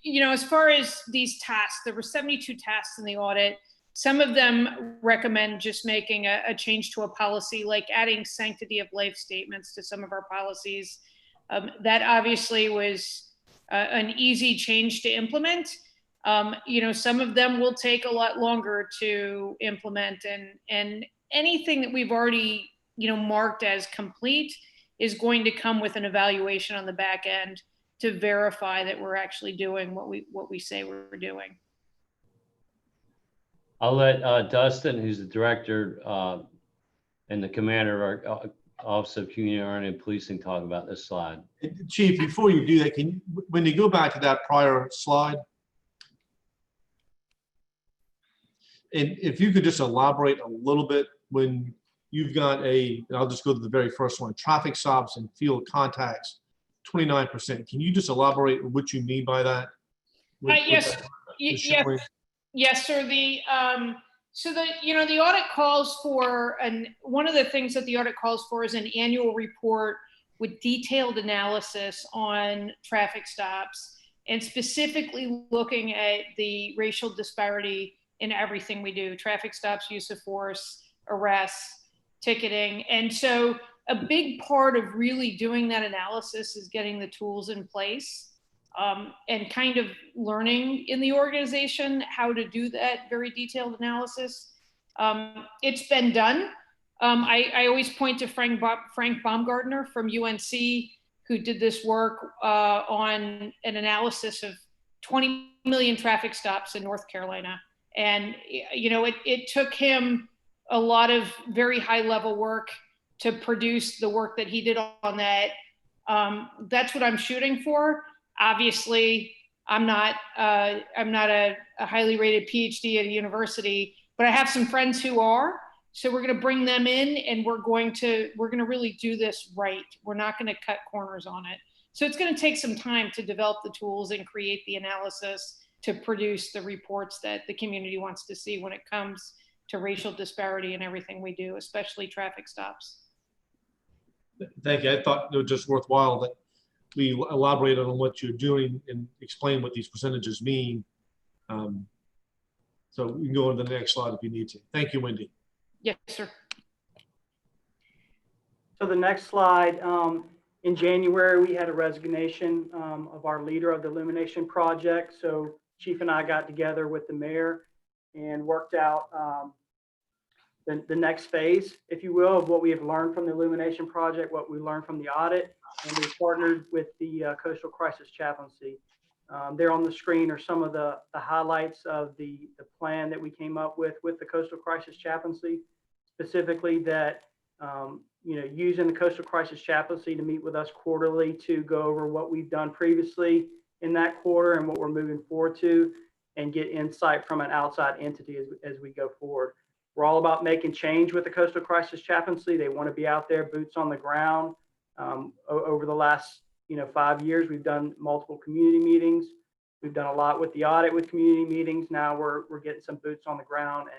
you know, as far as these tasks, there were 72 tasks in the audit. Some of them recommend just making a change to a policy, like adding sanctity of life statements to some of our policies. That obviously was an easy change to implement. You know, some of them will take a lot longer to implement, and anything that we've already, you know, marked as complete is going to come with an evaluation on the back end to verify that we're actually doing what we say we're doing. I'll let Dustin, who's the director and the commander of our Office of Community-Oriented Policing, talk about this slide. Chief, before you do that, when you go back to that prior slide, and if you could just elaborate a little bit when you've got I'll just go to the very first one, traffic stops and field contacts, 29%. Can you just elaborate what you mean by that? Yes, yes, sir. You know, the audit calls for, and one of the things that the audit calls for is an annual report with detailed analysis on traffic stops and specifically looking at the racial disparity in everything we do: traffic stops, use of force, arrests, ticketing. And so a big part of really doing that analysis is getting the tools in place and kind of learning in the organization how to do that very detailed analysis. It's been done. I always point to Frank Baumgartner from UNC, who did this work on an analysis of 20 million traffic stops in North Carolina. And, you know, it took him a lot of very high level work to produce the work that he did on that. That's what I'm shooting for. Obviously, I'm not a highly rated PhD at a university, but I have some friends who are. So we're going to bring them in, and we're going to really do this right. We're not going to cut corners on it. So it's going to take some time to develop the tools and create the analysis to produce the reports that the community wants to see when it comes to racial disparity in everything we do, especially traffic stops. Thank you. I thought it was just worthwhile that we elaborated on what you're doing and explain what these percentages mean. So we can go on to the next slide if you need to. Thank you, Wendy. Yes, sir. So the next slide, in January, we had a resignation of our leader of the Illumination project. So Chief and I got together with the mayor and worked out the next phase, if you will, of what we have learned from the Illumination project, what we learned from the audit, and we partnered with the Coastal Crisis Chaplaincy. There on the screen are some of the highlights of the plan that we came up with the Coastal Crisis Chaplaincy, specifically that you know, using the Coastal Crisis Chaplaincy to meet with us quarterly to go over what we've done previously in that quarter and what we're moving forward to, and get insight from an outside entity as we go forward. We're all about making change with the Coastal Crisis Chaplaincy. They want to be out there, boots on the ground. Over the last 5 years, we've done multiple community meetings. We've done a lot with the audit with community meetings. Now we're getting some boots on the ground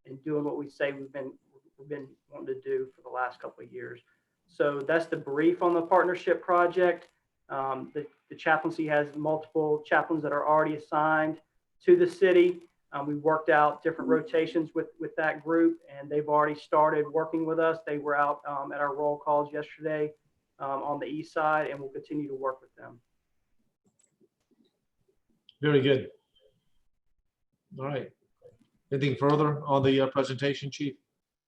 and doing what we say we've been wanting to do for the last couple of years. So that's the brief on the partnership project. The chaplaincy has multiple chaplains that are already assigned to the city. We worked out different rotations with that group, and they've already started working with us. They were out at our roll calls yesterday on the east side, and we'll continue to work with them. Very good. All right. Anything further on the presentation, Chief?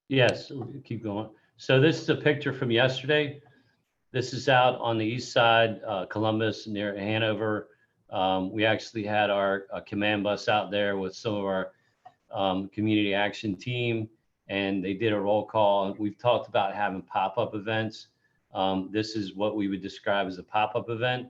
Yes, keep going. So this is a picture from yesterday. This is out on the east side, Columbus, near Hanover. We actually had our command bus out there with some of our community action team, and they did a roll call. We've talked about having pop-up events. This is what we would describe as a pop-up event,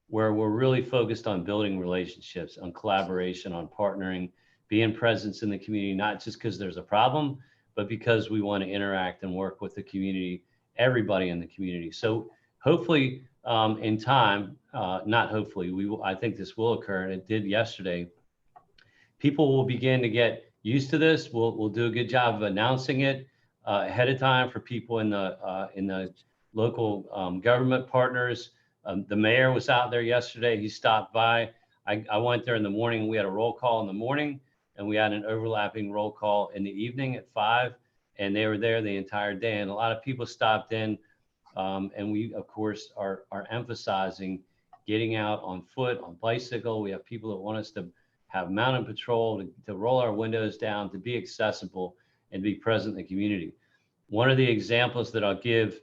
where we're really focused on building relationships, on collaboration, on partnering, being presence in the community, not just because there's a problem, but because we want to interact and work with the community, everybody in the community. So hopefully in time, not hopefully, I think this will occur, and it did yesterday. People will begin to get used to this. We'll do a good job of announcing it ahead of time for people in the local government partners. The mayor was out there yesterday. He stopped by. I went there in the morning. We had a roll call in the morning, and we had an overlapping roll call in the evening at 5, and they were there the entire day. And a lot of people stopped in, and we, of course, are emphasizing getting out on foot, on bicycle. We have people that want us to have mounted patrol, to roll our windows down, to be accessible and be present in the community. One of the examples that I'll give,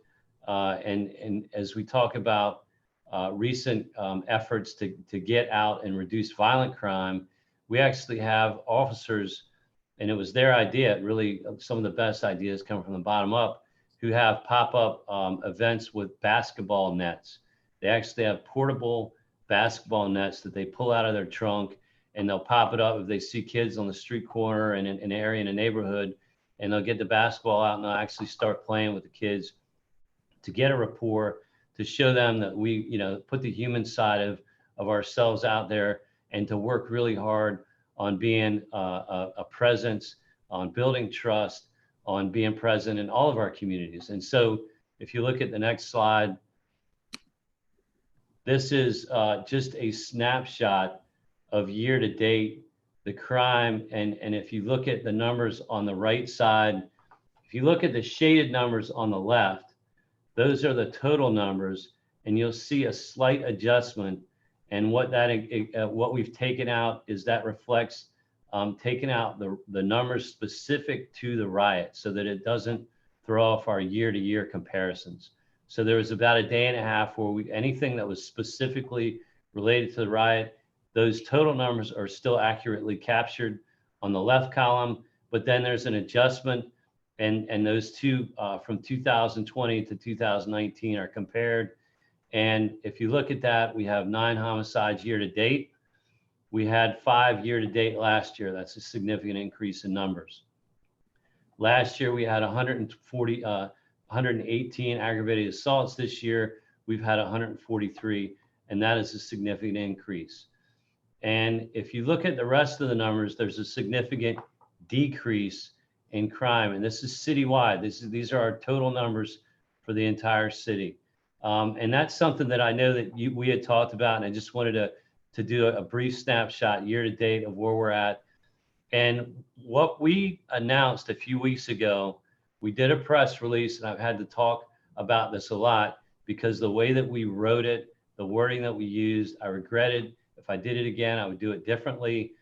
and as we talk about recent efforts to get out and reduce violent crime, we actually have officers, and it was their idea, really some of the best ideas come from the bottom up, who have pop-up events with basketball nets. They actually have portable basketball nets that they pull out of their trunk, and they'll pop it up if they see kids on the street corner in an area in a neighborhood, and they'll get the basketball out and they'll actually start playing with the kids to get a rapport, to show them that we, put the human side of ourselves out there, and to work really hard on being a presence, on building trust, on being present in all of our communities. And so if you look at the next slide, this is just a snapshot of year to date, the crime. And if you look at the numbers on the right side, if you look at the shaded numbers on the left, those are the total numbers, and you'll see a slight adjustment. And what we've taken out is that reflects taking out the numbers specific to the riot, so that it doesn't throw off our year-to-year comparisons. So there was about a day and a half where anything that was specifically related to the riot, those total numbers are still accurately captured on the left column, but then there's an adjustment, and those two from 2020 to 2019 are compared. And if you look at that, we have 9 homicides year to date. We had 5 year to date last year. That's a significant increase in numbers. Last year, we had 118 aggravated assaults. This year, we've had 143, and that is a significant increase. And if you look at the rest of the numbers, there's a significant decrease in crime, and this is citywide. These are our total numbers for the entire city. And that's something that I know that we had talked about, and I just wanted to do a brief snapshot year to date of where we're at. And what we announced a few weeks ago, we did a press release, and I've had to talk about this a lot because the way that we wrote it, the wording that we used, I regretted. If I did it again, I would do it differently,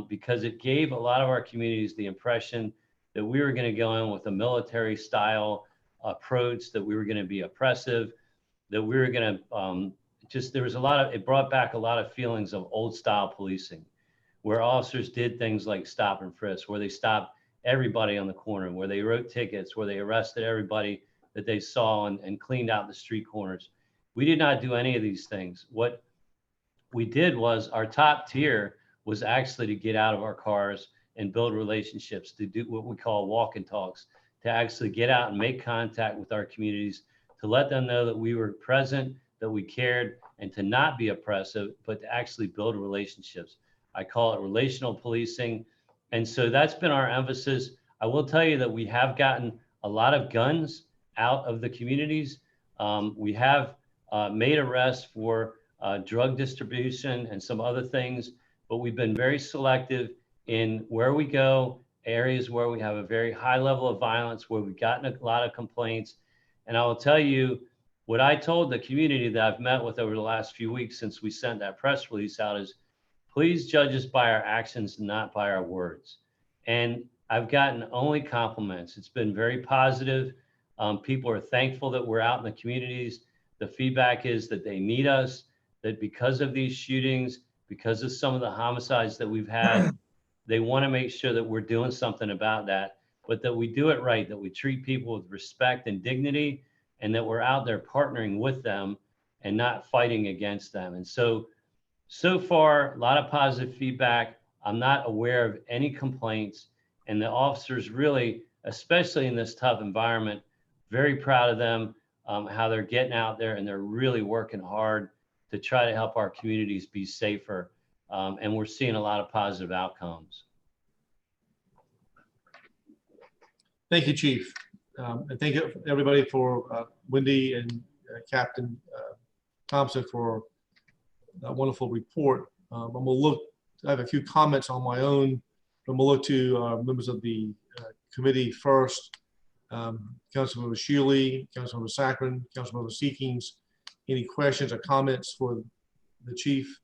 because it gave a lot of our communities the impression that we were going to go in with a military style approach, that we were going to be oppressive, that we were going to there was it brought back a lot of feelings of old style policing, where officers did things like stop and frisk, where they stopped everybody on the corner, where they wrote tickets, where they arrested everybody that they saw and cleaned out the street corners. We did not do any of these things. What we did was our top tier was actually to get out of our cars and build relationships, to do what we call walk and talks, to actually get out and make contact with our communities, to let them know that we were present, that we cared, and to not be oppressive, but to actually build relationships. I call it relational policing. And so that's been our emphasis. I will tell you that we have gotten a lot of guns out of the communities. We have made arrests for drug distribution and some other things, but we've been very selective in where we go, areas where we have a very high level of violence, where we've gotten a lot of complaints. And I will tell you what I told the community that I've met with over the last few weeks since we sent that press release out is, please judge us by our actions, not by our words. And I've gotten only compliments. It's been very positive. People are thankful that we're out in the communities. The feedback is that they need us, that because of these shootings, because of some of the homicides that we've had, they want to make sure that we're doing something about that, but that we do it right, that we treat people with respect and dignity, and that we're out there partnering with them and not fighting against them. And so far, a lot of positive feedback. I'm not aware of any complaints, and the officers really, especially in this tough environment, very proud of them, how they're getting out there and they're really working hard to try to help our communities be safer. And we're seeing a lot of positive outcomes. Thank you, Chief. And thank you everybody for Wendy and Captain Thompson for that wonderful report. I'm gonna look, I have a few comments on my own. I'm gonna look to members of the committee first. Councilmember Shealy, Councilmember Saccharin, Councilmember Seekings. Any questions or comments for the Chief?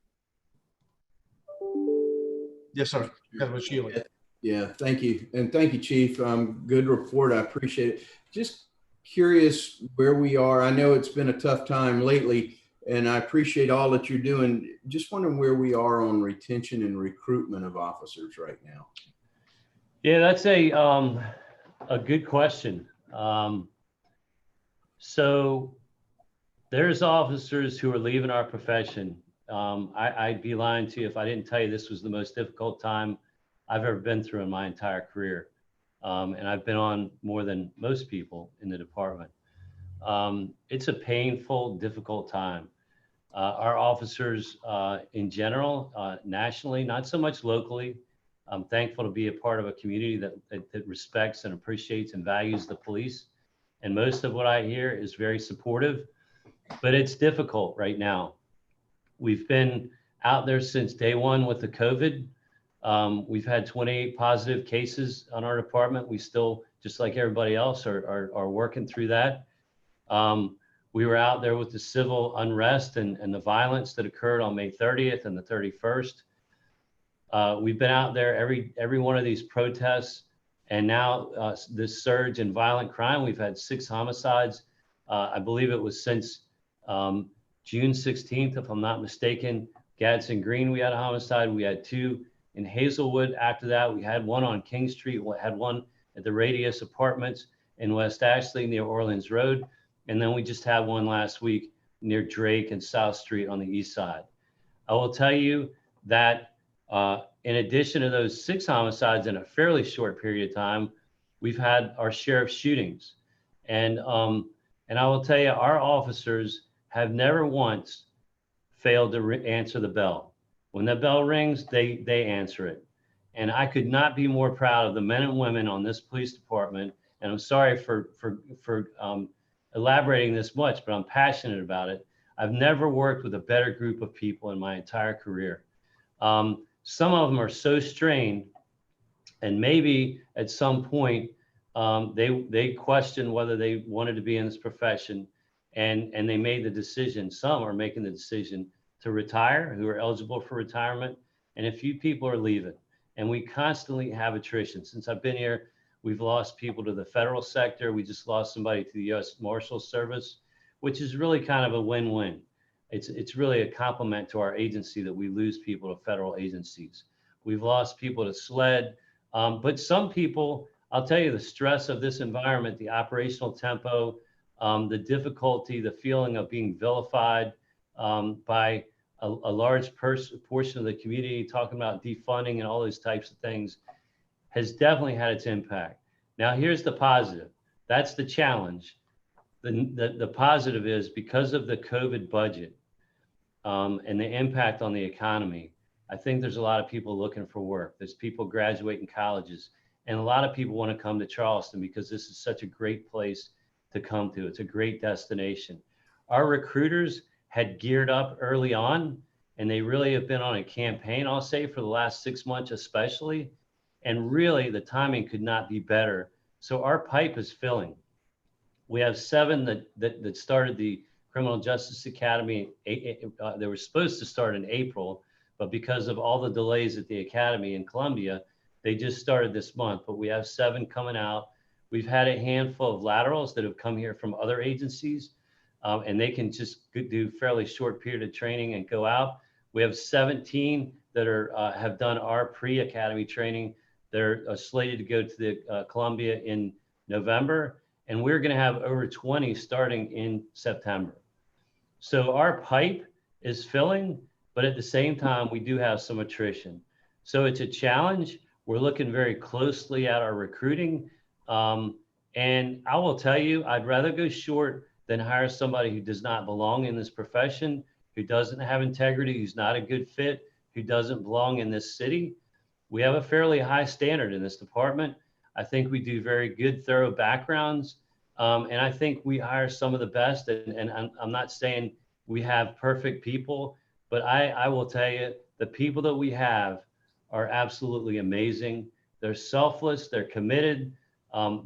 Yes, sir. Councilmember Shealy. Yeah, thank you. And thank you, Chief. Good report. I appreciate it. Just curious where we are. I know it's been a tough time lately, and I appreciate all that you're doing. Just wondering where we are on retention and recruitment of officers right now. Yeah, that's a good question. So there's officers who are leaving our profession. I'd be lying to you if I didn't tell you this was the most difficult time I've ever been through in my entire career. And I've been on more than most people in the department. It's a painful, difficult time. Our officers in general, nationally, not so much locally. I'm thankful to be a part of a community that respects and appreciates and values the police. And most of what I hear is very supportive, but it's difficult right now. We've been out there since day one with the COVID. We've had 28 positive cases on our department. We still, just like everybody else, are working through that. We were out there with the civil unrest and the violence that occurred on May 30th and the 31st. We've been out there every one of these protests, and now this surge in violent crime. We've had 6 homicides. I believe it was since June 16th, if I'm not mistaken. Gadsden Green, we had a homicide. We had 2 in Hazelwood. After that, we had 1 on King Street. We had 1 at the Radius Apartments in West Ashley near Orleans Road. And then we just had 1 last week near Drake and South Street on the east side. I will tell you that in addition to those 6 homicides in a fairly short period of time, we've had our share of shootings. And I will tell you, our officers have never once failed to answer the bell. When the bell rings, they answer it. And I could not be more proud of the men and women on this police department. And I'm sorry for elaborating this much, but I'm passionate about it. I've never worked with a better group of people in my entire career. Some of them are so strained, and maybe at some point they questioned whether they wanted to be in this profession, and they made the decision. Some are making the decision to retire, who are eligible for retirement, and a few people are leaving. And we constantly have attrition. Since I've been here, we've lost people to the federal sector. We just lost somebody to the U.S. Marshals Service, which is really kind of a win-win. It's really a compliment to our agency that we lose people to federal agencies. We've lost people to SLED, but some people, I'll tell you, the stress of this environment, the operational tempo, the difficulty, the feeling of being vilified by a large portion of the community talking about defunding and all those types of things has definitely had its impact. Now, here's the positive. That's the challenge. The positive is because of the COVID budget and the impact on the economy, I think there's a lot of people looking for work. There's people graduating colleges, and a lot of people want to come to Charleston because this is such a great place to come to. It's a great destination. Our recruiters had geared up early on, and they really have been on a campaign, I'll say, for the last 6 months especially. And really, the timing could not be better. So our pipe is filling. We have 7 that started the Criminal Justice Academy. They were supposed to start in April, but because of all the delays at the academy in Columbia, they just started this month. But we have 7 coming out. We've had a handful of laterals that have come here from other agencies, and they can just do fairly short period of training and go out. We have 17 that have done our pre-academy training. They're slated to go to the Columbia in November, and we're going to have over 20 starting in September. So our pipe is filling, but at the same time, we do have some attrition. So it's a challenge. We're looking very closely at our recruiting. And I will tell you, I'd rather go short than hire somebody who does not belong in this profession, who doesn't have integrity, who's not a good fit, who doesn't belong in this city. We have a fairly high standard in this department. I think we do very good, thorough backgrounds. And I think we hire some of the best. And I'm not saying we have perfect people, but I will tell you, the people that we have are absolutely amazing. They're selfless, they're committed,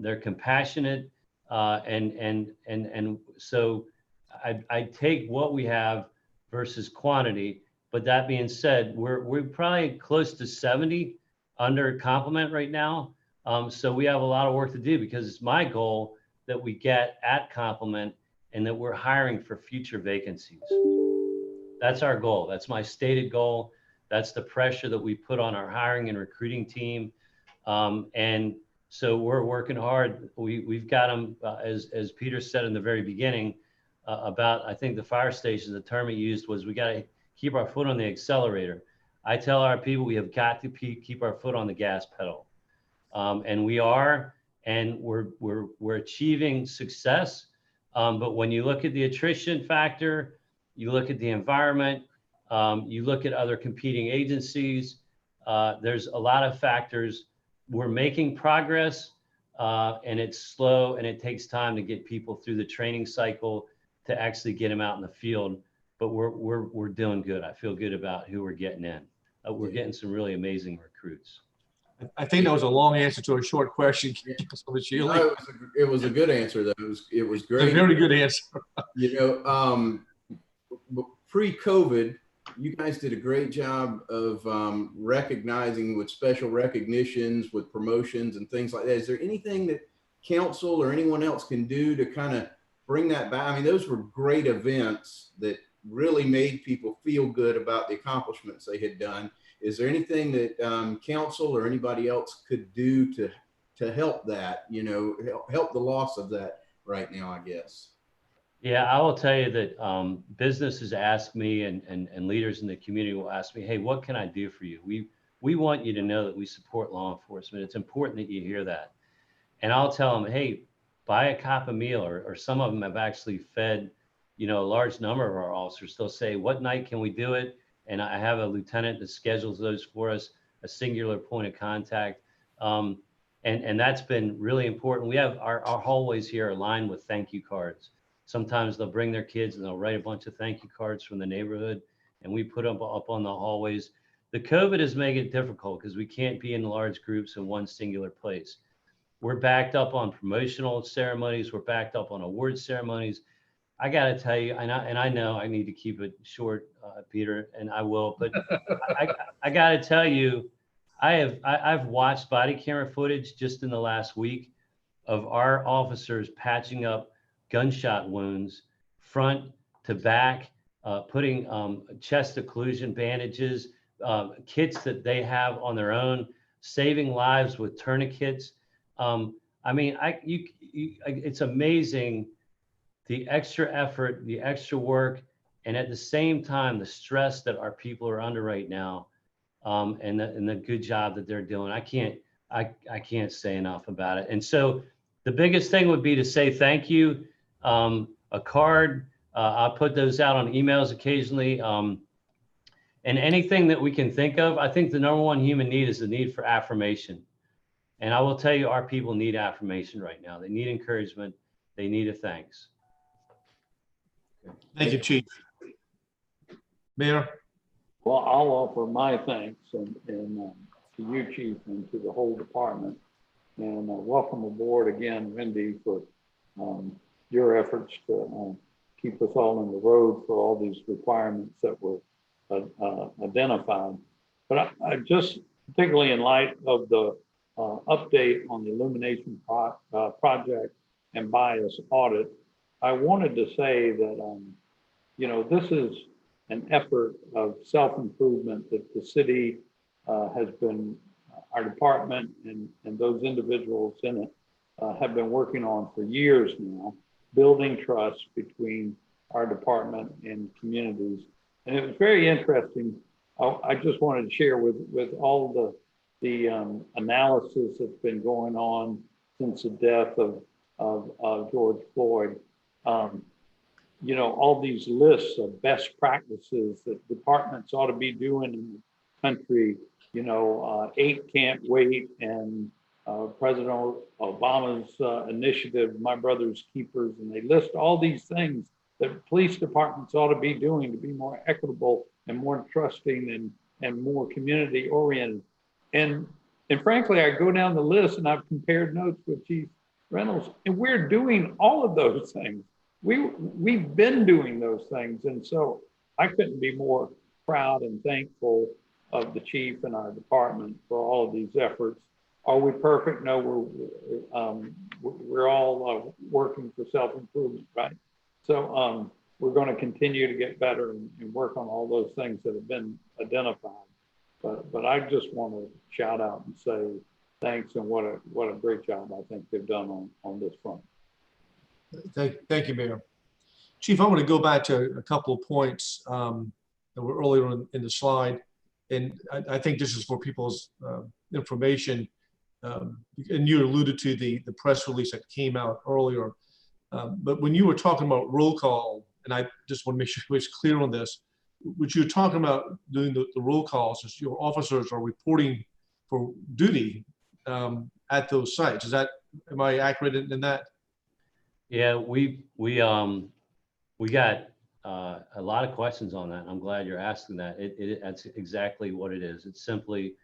they're compassionate. And so I take what we have versus quantity. But that being said, we're probably close to 70 under complement right now. So we have a lot of work to do, because it's my goal that we get at complement and that we're hiring for future vacancies. That's our goal. That's my stated goal. That's the pressure that we put on our hiring and recruiting team. And so we're working hard. We've got them, as Peter said in the very beginning, about, I think the fire station, the term he used was, we got to keep our foot on the accelerator. I tell our people we have got to keep our foot on the gas pedal. And we are, and we're achieving success. But when you look at the attrition factor, you look at the environment, you look at other competing agencies, there's a lot of factors. We're making progress, and it's slow, and it takes time to get people through the training cycle to actually get them out in the field. But we're doing good. I feel good about who we're getting in. We're getting some really amazing recruits. I think that was a long answer to a short question. No, it was a good answer, though. It was great. A very good answer. Pre-COVID, you guys did a great job of recognizing with special recognitions, with promotions and things like that. Is there anything that council or anyone else can do to kind of bring that back? I mean, those were great events that really made people feel good about the accomplishments they had done. Is there anything that council or anybody else could do to help that, help the loss of that right now, I guess? Yeah, I will tell you that businesses ask me, and leaders in the community will ask me, hey, what can I do for you? We want you to know that we support law enforcement. It's important that you hear that. And I'll tell them, hey, buy a cop a meal, or some of them have actually fed, a large number of our officers. They'll say, what night can we do it? And I have a lieutenant that schedules those for us, a singular point of contact. And that's been really important. We have our hallways here are lined with thank you cards. Sometimes they'll bring their kids and they'll write a bunch of thank you cards from the neighborhood, and we put them up on the hallways. The COVID is making it difficult because we can't be in large groups in one singular place. We're backed up on promotional ceremonies. We're backed up on award ceremonies. I got to tell you, and I know I need to keep it short, Peter, and I will, but I got to tell you, I've watched body camera footage just in the last week of our officers patching up gunshot wounds front to back, putting chest occlusion bandages, kits that they have on their own, saving lives with tourniquets. I mean, it's amazing the extra effort, the extra work, And at the same time, the stress that our people are under right now, and the good job that they're doing, I can't say enough about it. And so the biggest thing would be to say thank you, a card. I'll put those out on emails occasionally. And anything that we can think of. I think the number one human need is the need for affirmation. And I will tell you, our people need affirmation right now. They need encouragement. They need a thanks. Thank you, Chief. Mayor? Well, I'll offer my thanks and to you, Chief, and to the whole department. And welcome aboard again, Wendy, for your efforts to keep us all on the road for all these requirements that were identified. But I just, particularly in light of the update on the illumination project and bias audit, I wanted to say that, you know, this is an effort of self-improvement that the city has been, our department and those individuals in it have been working on for years now, building trust between our department and communities. And it was very interesting. I just wanted to share with all the analysis that's been going on since the death of George Floyd. You know, all these lists of best practices that departments ought to be doing in the country, you know, 8 Can't Wait, and President Obama's initiative, My Brother's Keepers, and they list all these things that police departments ought to be doing to be more equitable and more trusting and more community oriented. And frankly, I go down the list and I've compared notes with Chief Reynolds, and we're doing all of those things. We've been doing those things. And so I couldn't be more proud and thankful of the chief and our department for all of these efforts. Are we perfect? No, we're all working for self-improvement, right? So we're going to continue to get better and work on all those things that have been identified. But I just want to shout out and say thanks, and what a great job I think they've done on this front. Thank you, Mayor. Chief, I want to go back to a couple of points that were earlier in the slide. And I think this is for people's information. And you alluded to the press release that came out earlier. But when you were talking about roll call, and I just want to make sure it's clear on this, what you're talking about doing the roll calls is your officers are reporting for duty at those sites. Am I accurate in that? Yeah, we got a lot of questions on that. I'm glad you're asking that. That's exactly what it is. It's simply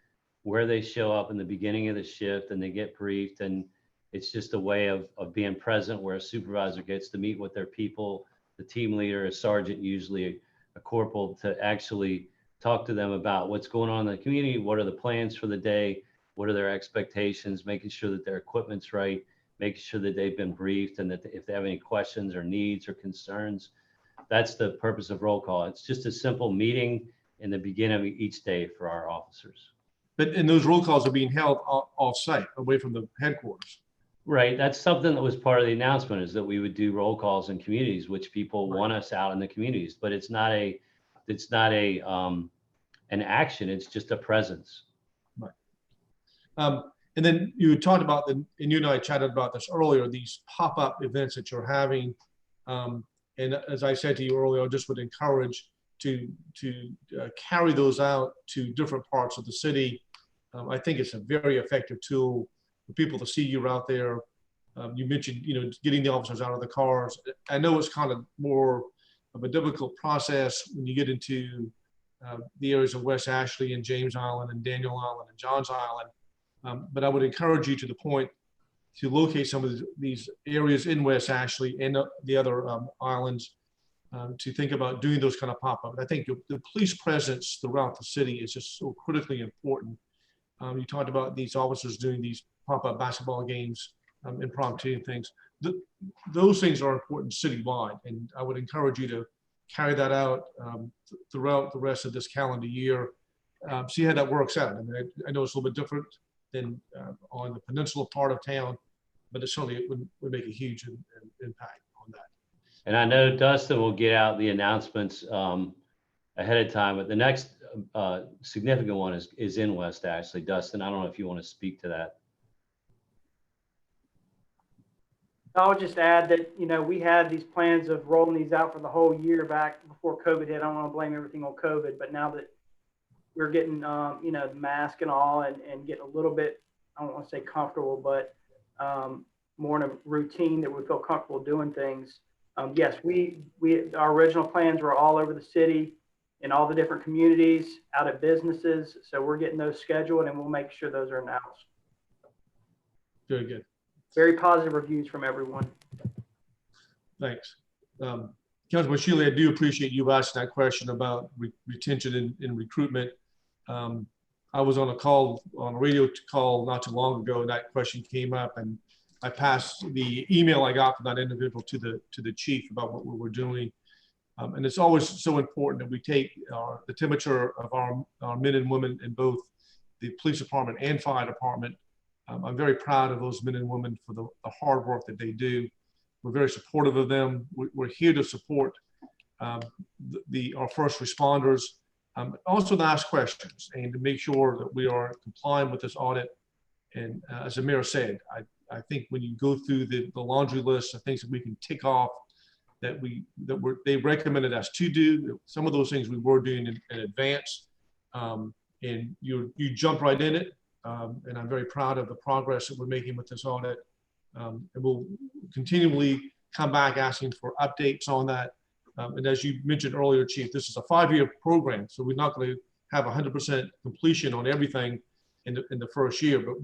where they show up in the beginning of the shift and they get briefed, and it's just a way of being present, where a supervisor gets to meet with their people, the team leader, a sergeant, usually a corporal, to actually talk to them about what's going on in the community, what are the plans for the day, what are their expectations, making sure that their equipment's right, making sure that they've been briefed, and that if they have any questions or needs or concerns. That's the purpose of roll call. It's just a simple meeting in the beginning of each day for our officers. And those roll calls are being held off-site, away from the headquarters. Right. That's something that was part of the announcement, is that we would do roll calls in communities, which people want us out in the communities, but it's not an action. It's just a presence. Right. And then you talked about, and you and I chatted about this earlier, these pop-up events that you're having. And as I said to you earlier, I just would encourage to carry those out to different parts of the city. I think it's a very effective tool for people to see you out there. You mentioned, getting the officers out of the cars. I know it's kind of more of a difficult process when you get into the areas of West Ashley and James Island and Daniel Island and Johns Island. But I would encourage you to the point to locate some of these areas in West Ashley and the other islands, to think about doing those kind of pop-up. I think the police presence throughout the city is just so critically important. You talked about these officers doing these pop-up basketball games, impromptu things. Those things are important citywide, and I would encourage you to carry that out throughout the rest of this calendar year. See how that works out. I mean, I know it's a little bit different than on the peninsula part of town, but it certainly would make a huge impact on that. And I know Dustin will get out the announcements ahead of time, but the next significant one is in West Ashley. Dustin, I don't know if you want to speak to that. I would just add that, you know, we had these plans of rolling these out for the whole year back before COVID hit. I don't want to blame everything on COVID, but now that we're getting, you know, the mask and all and getting a little bit, I don't want to say comfortable, but more in a routine that we feel comfortable doing things. Yes, our original plans were all over the city in all the different communities, out at businesses. So we're getting those scheduled and we'll make sure those are announced. Very good. Very positive reviews from everyone. Thanks. Councilman Shealy, I do appreciate you asking that question about retention and recruitment. I was on a radio call not too long ago, and that question came up, and I passed the email I got from that individual to the chief about what we were doing. And it's always so important that we take the temperature of our men and women in both the police department and fire department. I'm very proud of those men and women for the hard work that they do. We're very supportive of them. We're here to support our first responders, also to ask questions and to make sure that we are compliant with this audit. And as the mayor said, I think when you go through the laundry list of things that we can tick off that they recommended us to do, some of those things we were doing in advance, and you jump right in it. And I'm very proud of the progress that we're making with this audit. And we'll continually come back asking for updates on that. And as you mentioned earlier, Chief, this is a 5-year program, so we're not going to have 100% completion on everything in the first year. But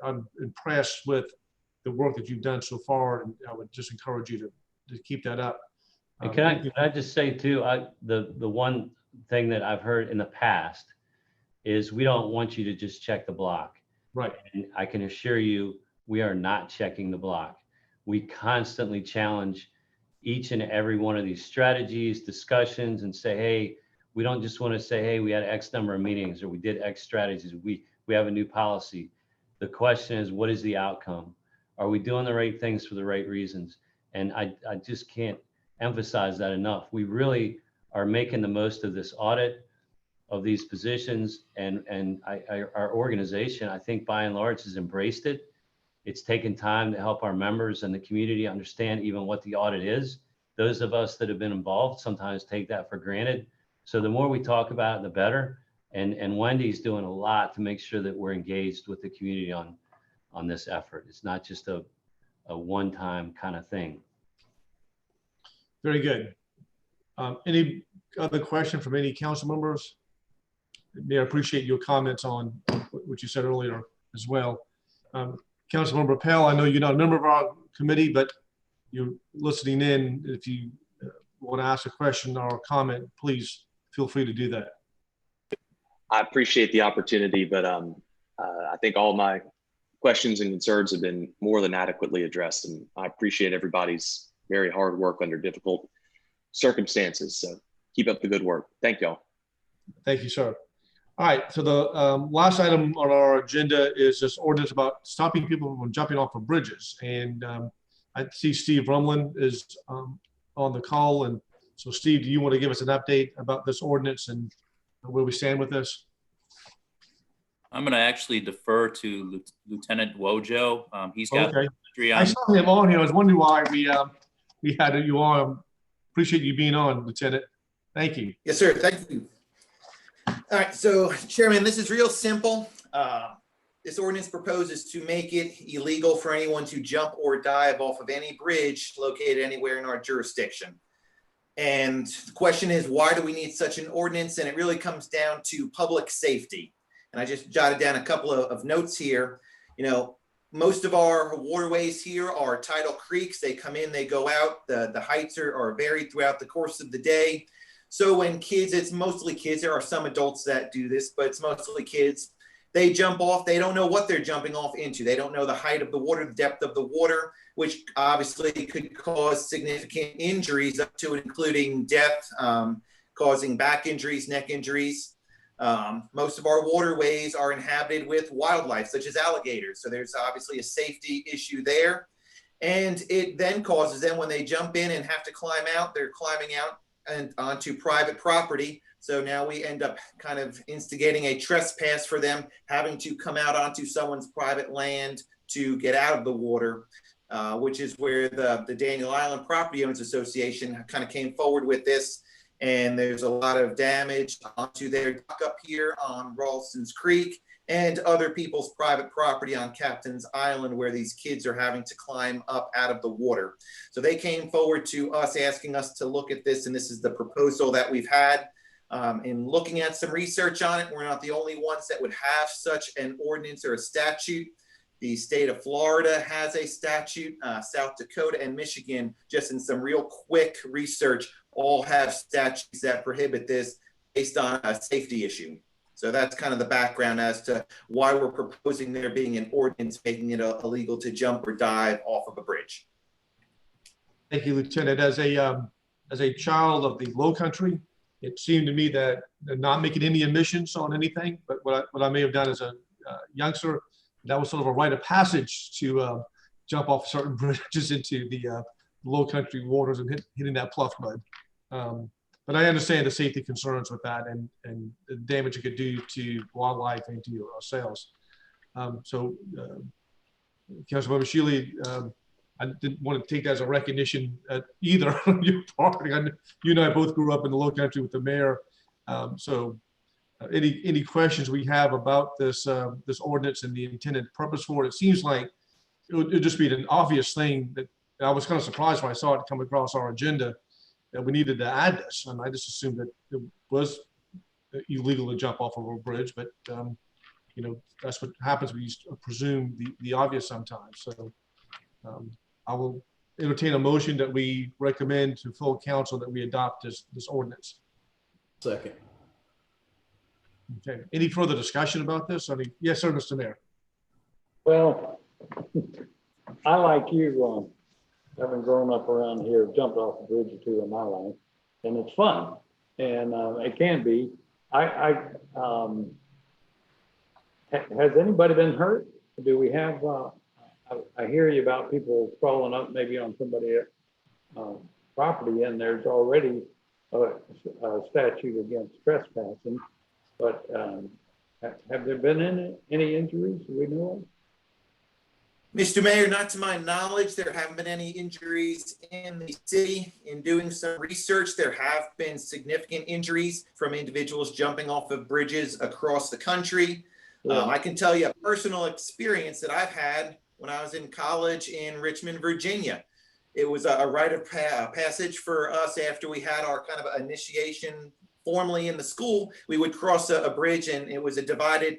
I'm impressed with the work that you've done so far, and I would just encourage you to keep that up. And can I just say too, the one thing that I've heard in the past is we don't want you to just check the block. Right. And I can assure you, we are not checking the block. We constantly challenge each and every one of these strategies, discussions, and say, hey, we don't just want to say, hey, we had X number of meetings or we did X strategies. We have a new policy. The question is, what is the outcome? Are we doing the right things for the right reasons? And I just can't emphasize that enough. We really are making the most of this audit of these positions, and our organization, I think by and large, has embraced it. It's taken time to help our members and the community understand even what the audit is. Those of us that have been involved sometimes take that for granted. So the more we talk about it, the better. And Wendy's doing a lot to make sure that we're engaged with the community on this effort. It's not just a one-time kind of thing. Very good. Any other question from any council members? May I appreciate your comments on what you said earlier as well. Councilmember Pell, I know you're not a member of our committee, but you're listening in. If you want to ask a question or a comment, please feel free to do that. I appreciate the opportunity, but I think all my questions and concerns have been more than adequately addressed, and I appreciate everybody's very hard work under difficult circumstances. So keep up the good work. Thank y'all. Thank you, sir. All right, so the last item on our agenda is this ordinance about stopping people from jumping off of bridges. And I see Steve Rumlin is on the call. And so Steve, do you want to give us an update about this ordinance and where we stand with this? I'm going to actually defer to Lieutenant Wojo. He's got okay. I saw him on here. I was wondering why we had you on. Appreciate you being on, Lieutenant. Thank you. Yes, sir. Thank you. All right, so Chairman, this is real simple. This ordinance proposes to make it illegal for anyone to jump or dive off of any bridge located anywhere in our jurisdiction. And the question is, why do we need such an ordinance? And it really comes down to public safety. And I just jotted down a couple of notes here. You know, most of our waterways here are tidal creeks. They come in, they go out. The heights are varied throughout the course of the day. So when kids, it's mostly kids, there are some adults that do this, but it's mostly kids. They jump off, they don't know what they're jumping off into. They don't know the height of the water, the depth of the water, which obviously could cause significant injuries up to and including death, causing back injuries, neck injuries. Most of our waterways are inhabited with wildlife, such as alligators. So there's obviously a safety issue there. And it then causes them, when they jump in and have to climb out, they're climbing out and onto private property. So now we end up kind of instigating a trespass for them, having to come out onto someone's private land to get out of the water, which is where the Daniel Island Property Owners Association kind of came forward with this. And there's a lot of damage onto their dock up here on Ralston's Creek and other people's private property on Captain's Island, where these kids are having to climb up out of the water. So they came forward to us asking us to look at this, and this is the proposal that we've had. In looking at some research on it, we're not the only ones that would have such an ordinance or a statute. The state of Florida has a statute, South Dakota and Michigan, just in some real quick research, all have statutes that prohibit this based on a safety issue. So that's kind of the background as to why we're proposing there being an ordinance making it illegal to jump or dive off of a bridge. Thank you, Lieutenant. As a child of the Low Country, it seemed to me that they're not making any emissions on anything, but what I may have done as a youngster, that was sort of a rite of passage to jump off certain bridges into the Low Country waters and hitting that pluff mud. But I understand the safety concerns with that and the damage it could do to wildlife and to ourselves. So, Councilmember Shealy, I didn't want to take that as a recognition either on your part. You and I both grew up in the Low Country with the mayor. Any questions we have about this this ordinance and the intended purpose for it? It seems like it would just be an obvious thing that I was kind of surprised when I saw it come across our agenda that we needed to add this. And I just assumed that it was illegal to jump off of a bridge, but you know, that's what happens when you presume the obvious sometimes. So I will entertain a motion that we recommend to full council that we adopt this ordinance. Second. Okay. Any further discussion about this? I mean, yes, sir, Mr. Mayor. Well, I, like you, having grown up around here, jumped off a bridge or two in my life, and it's fun, and it can be. Has anybody been hurt? Do we have? I hear you about people crawling up maybe on somebody's property, and there's already a statute against trespassing. But have there been any injuries we know of? Mr. Mayor, not to my knowledge, there haven't been any injuries in the city. In doing some research, there have been significant injuries from individuals jumping off of bridges across the country. Yeah. I can tell you a personal experience that I've had when I was in college in Richmond, Virginia. It was a rite of passage for us after we had our kind of initiation formally in the school. We would cross a bridge, and it was a divided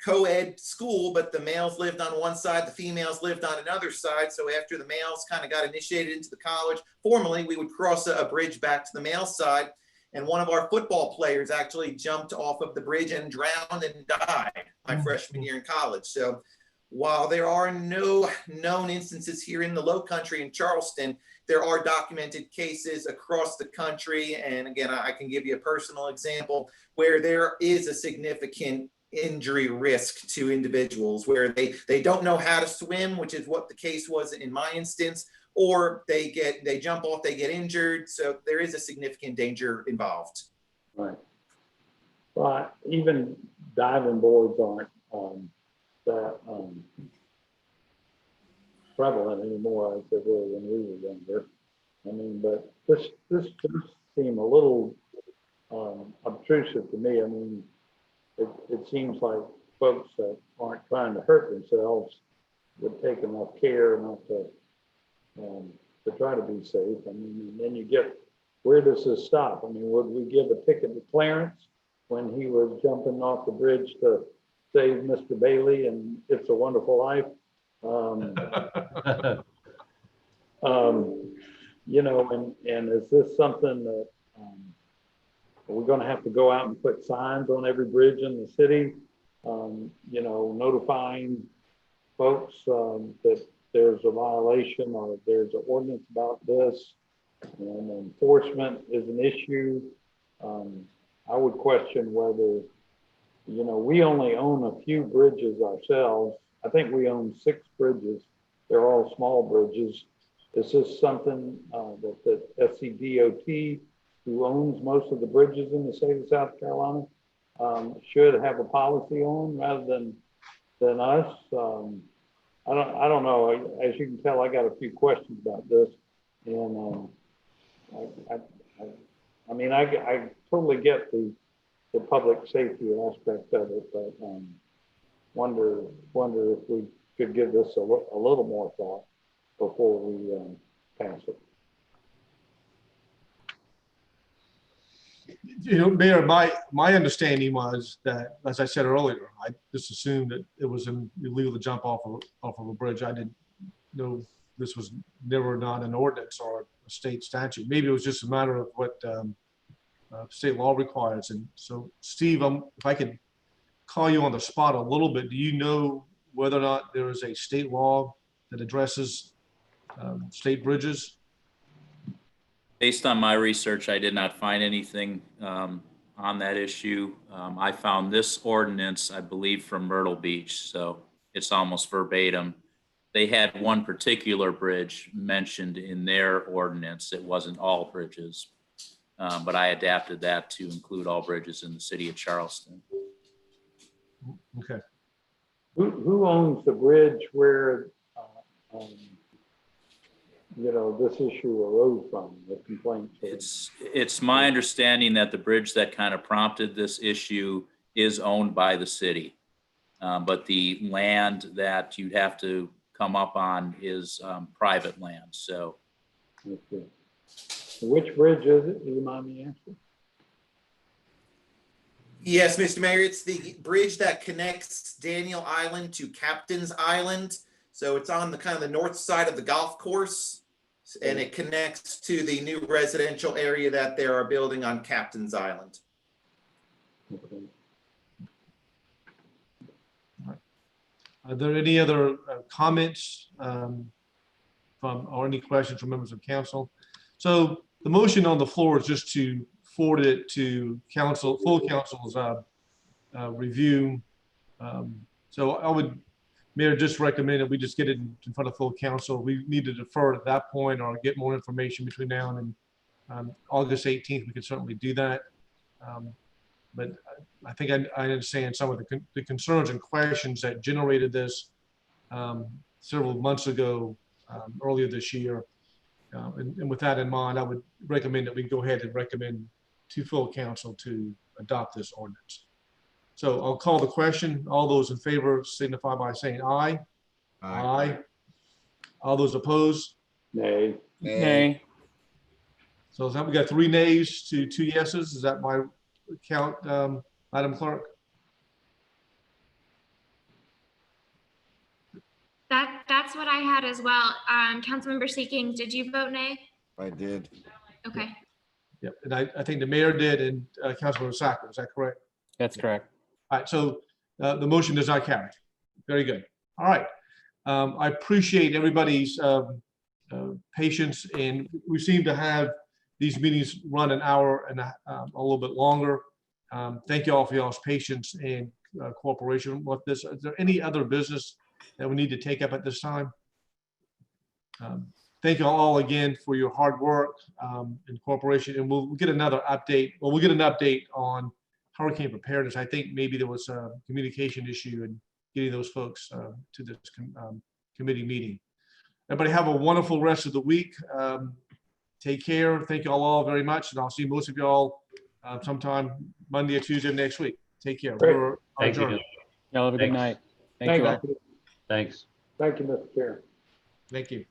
co-ed school, but the males lived on one side, the females lived on another side. So after the males kind of got initiated into the college formally, we would cross a bridge back to the male side. And one of our football players actually jumped off of the bridge and drowned and died my freshman year in college. So while there are no known instances here in the Low Country in Charleston, there are documented cases across the country. And again, I can give you a personal example where there is a significant injury risk to individuals where they don't know how to swim, which is what the case was in my instance, or they jump off, they get injured. So there is a significant danger involved. Right. Well, even diving boards aren't that prevalent anymore as they were when we were younger. I mean, but this does seem a little obtrusive to me. I mean, it seems like folks that aren't trying to hurt themselves would take enough care not to try to be safe. I mean, and then you get, where does this stop? I mean, would we give a ticket to Clarence when he was jumping off the bridge to save Mr. Bailey and It's a Wonderful Life? You know, and is this something that we're going to have to go out and put signs on every bridge in the city, you know, notifying folks that there's a violation or there's an ordinance about this, and enforcement is an issue? I would question whether, you know, we only own a few bridges ourselves. I think we own 6 bridges they're all small bridges. Is this something that the SCDOT, who owns most of the bridges in the state of South Carolina, should have a policy on rather than us? I don't know. As you can tell, I got a few questions about this, and I mean, I totally get the public safety aspect of it, but wonder if we could give this a little more thought before we pass it. You know, Mayor, my understanding was that, as I said earlier, I just assumed that it was illegal to jump off of a bridge. I didn't know this was never not an ordinance or a state statute. Maybe it was just a matter of what state law requires. And so, Steve, if I could call you on the spot a little bit, do you know whether or not there is a state law that addresses state bridges? Based on my research, I did not find anything on that issue. I found this ordinance, I believe, from Myrtle Beach, so it's almost verbatim. They had one particular bridge mentioned in their ordinance. It wasn't all bridges, but I adapted that to include all bridges in the city of Charleston. Okay. Who owns the bridge where you know, this issue arose from, the complaint? It's my understanding that the bridge that kind of prompted this issue is owned by the city, but the land that you'd have to come up on is private land. So, okay. Which bridge is it? Do you mind me asking? Yes, Mr. Mayor, it's the bridge that connects Daniel Island to Captain's Island. So it's on the kind of the north side of the golf course, and it connects to the new residential area that they are building on Captain's Island. Okay. Are there any other comments or any questions from members of council? So the motion on the floor is just to forward it to council, full council's review. So I would, Mayor, just recommend that we just get it in front of full council. We need to defer at that point or get more information between now and August 18th. We can certainly do that. But I think I understand some of the concerns and questions that generated this several months ago, earlier this year. And with that in mind, I would recommend that we go ahead and recommend to full council to adopt this ordinance. So I'll call the question. All those in favor signify by saying aye. Aye. Aye. All those opposed? Nay. Nay. So is that, we got 3 nays to 2 yeses. Is that my count, Madam Clerk? That's what I had as well. Councilmember Seeking, did you vote nay? I did. Okay. Yep, and I think the mayor did, and Councilmember Sacker, is that correct? That's correct. All right, so the motion does not carry. Very good. All right. I appreciate everybody's patience, and we seem to have these meetings run an hour and a little bit longer. Thank you all for y'all's patience and cooperation with this. Is there any other business that we need to take up at this time? Thank you all again for your hard work and cooperation, and we'll get another update. Well, we'll get an update on hurricane preparedness. I think maybe there was a communication issue in getting those folks to this committee meeting. Everybody have a wonderful rest of the week. Take care. Thank you all very much, and I'll see most of y'all sometime Monday or Tuesday next week. Take care. We're Thank you. adjourned. Y'all have a good night. Thank you all. Thanks. Thank you, Mr. Chair. Thank you.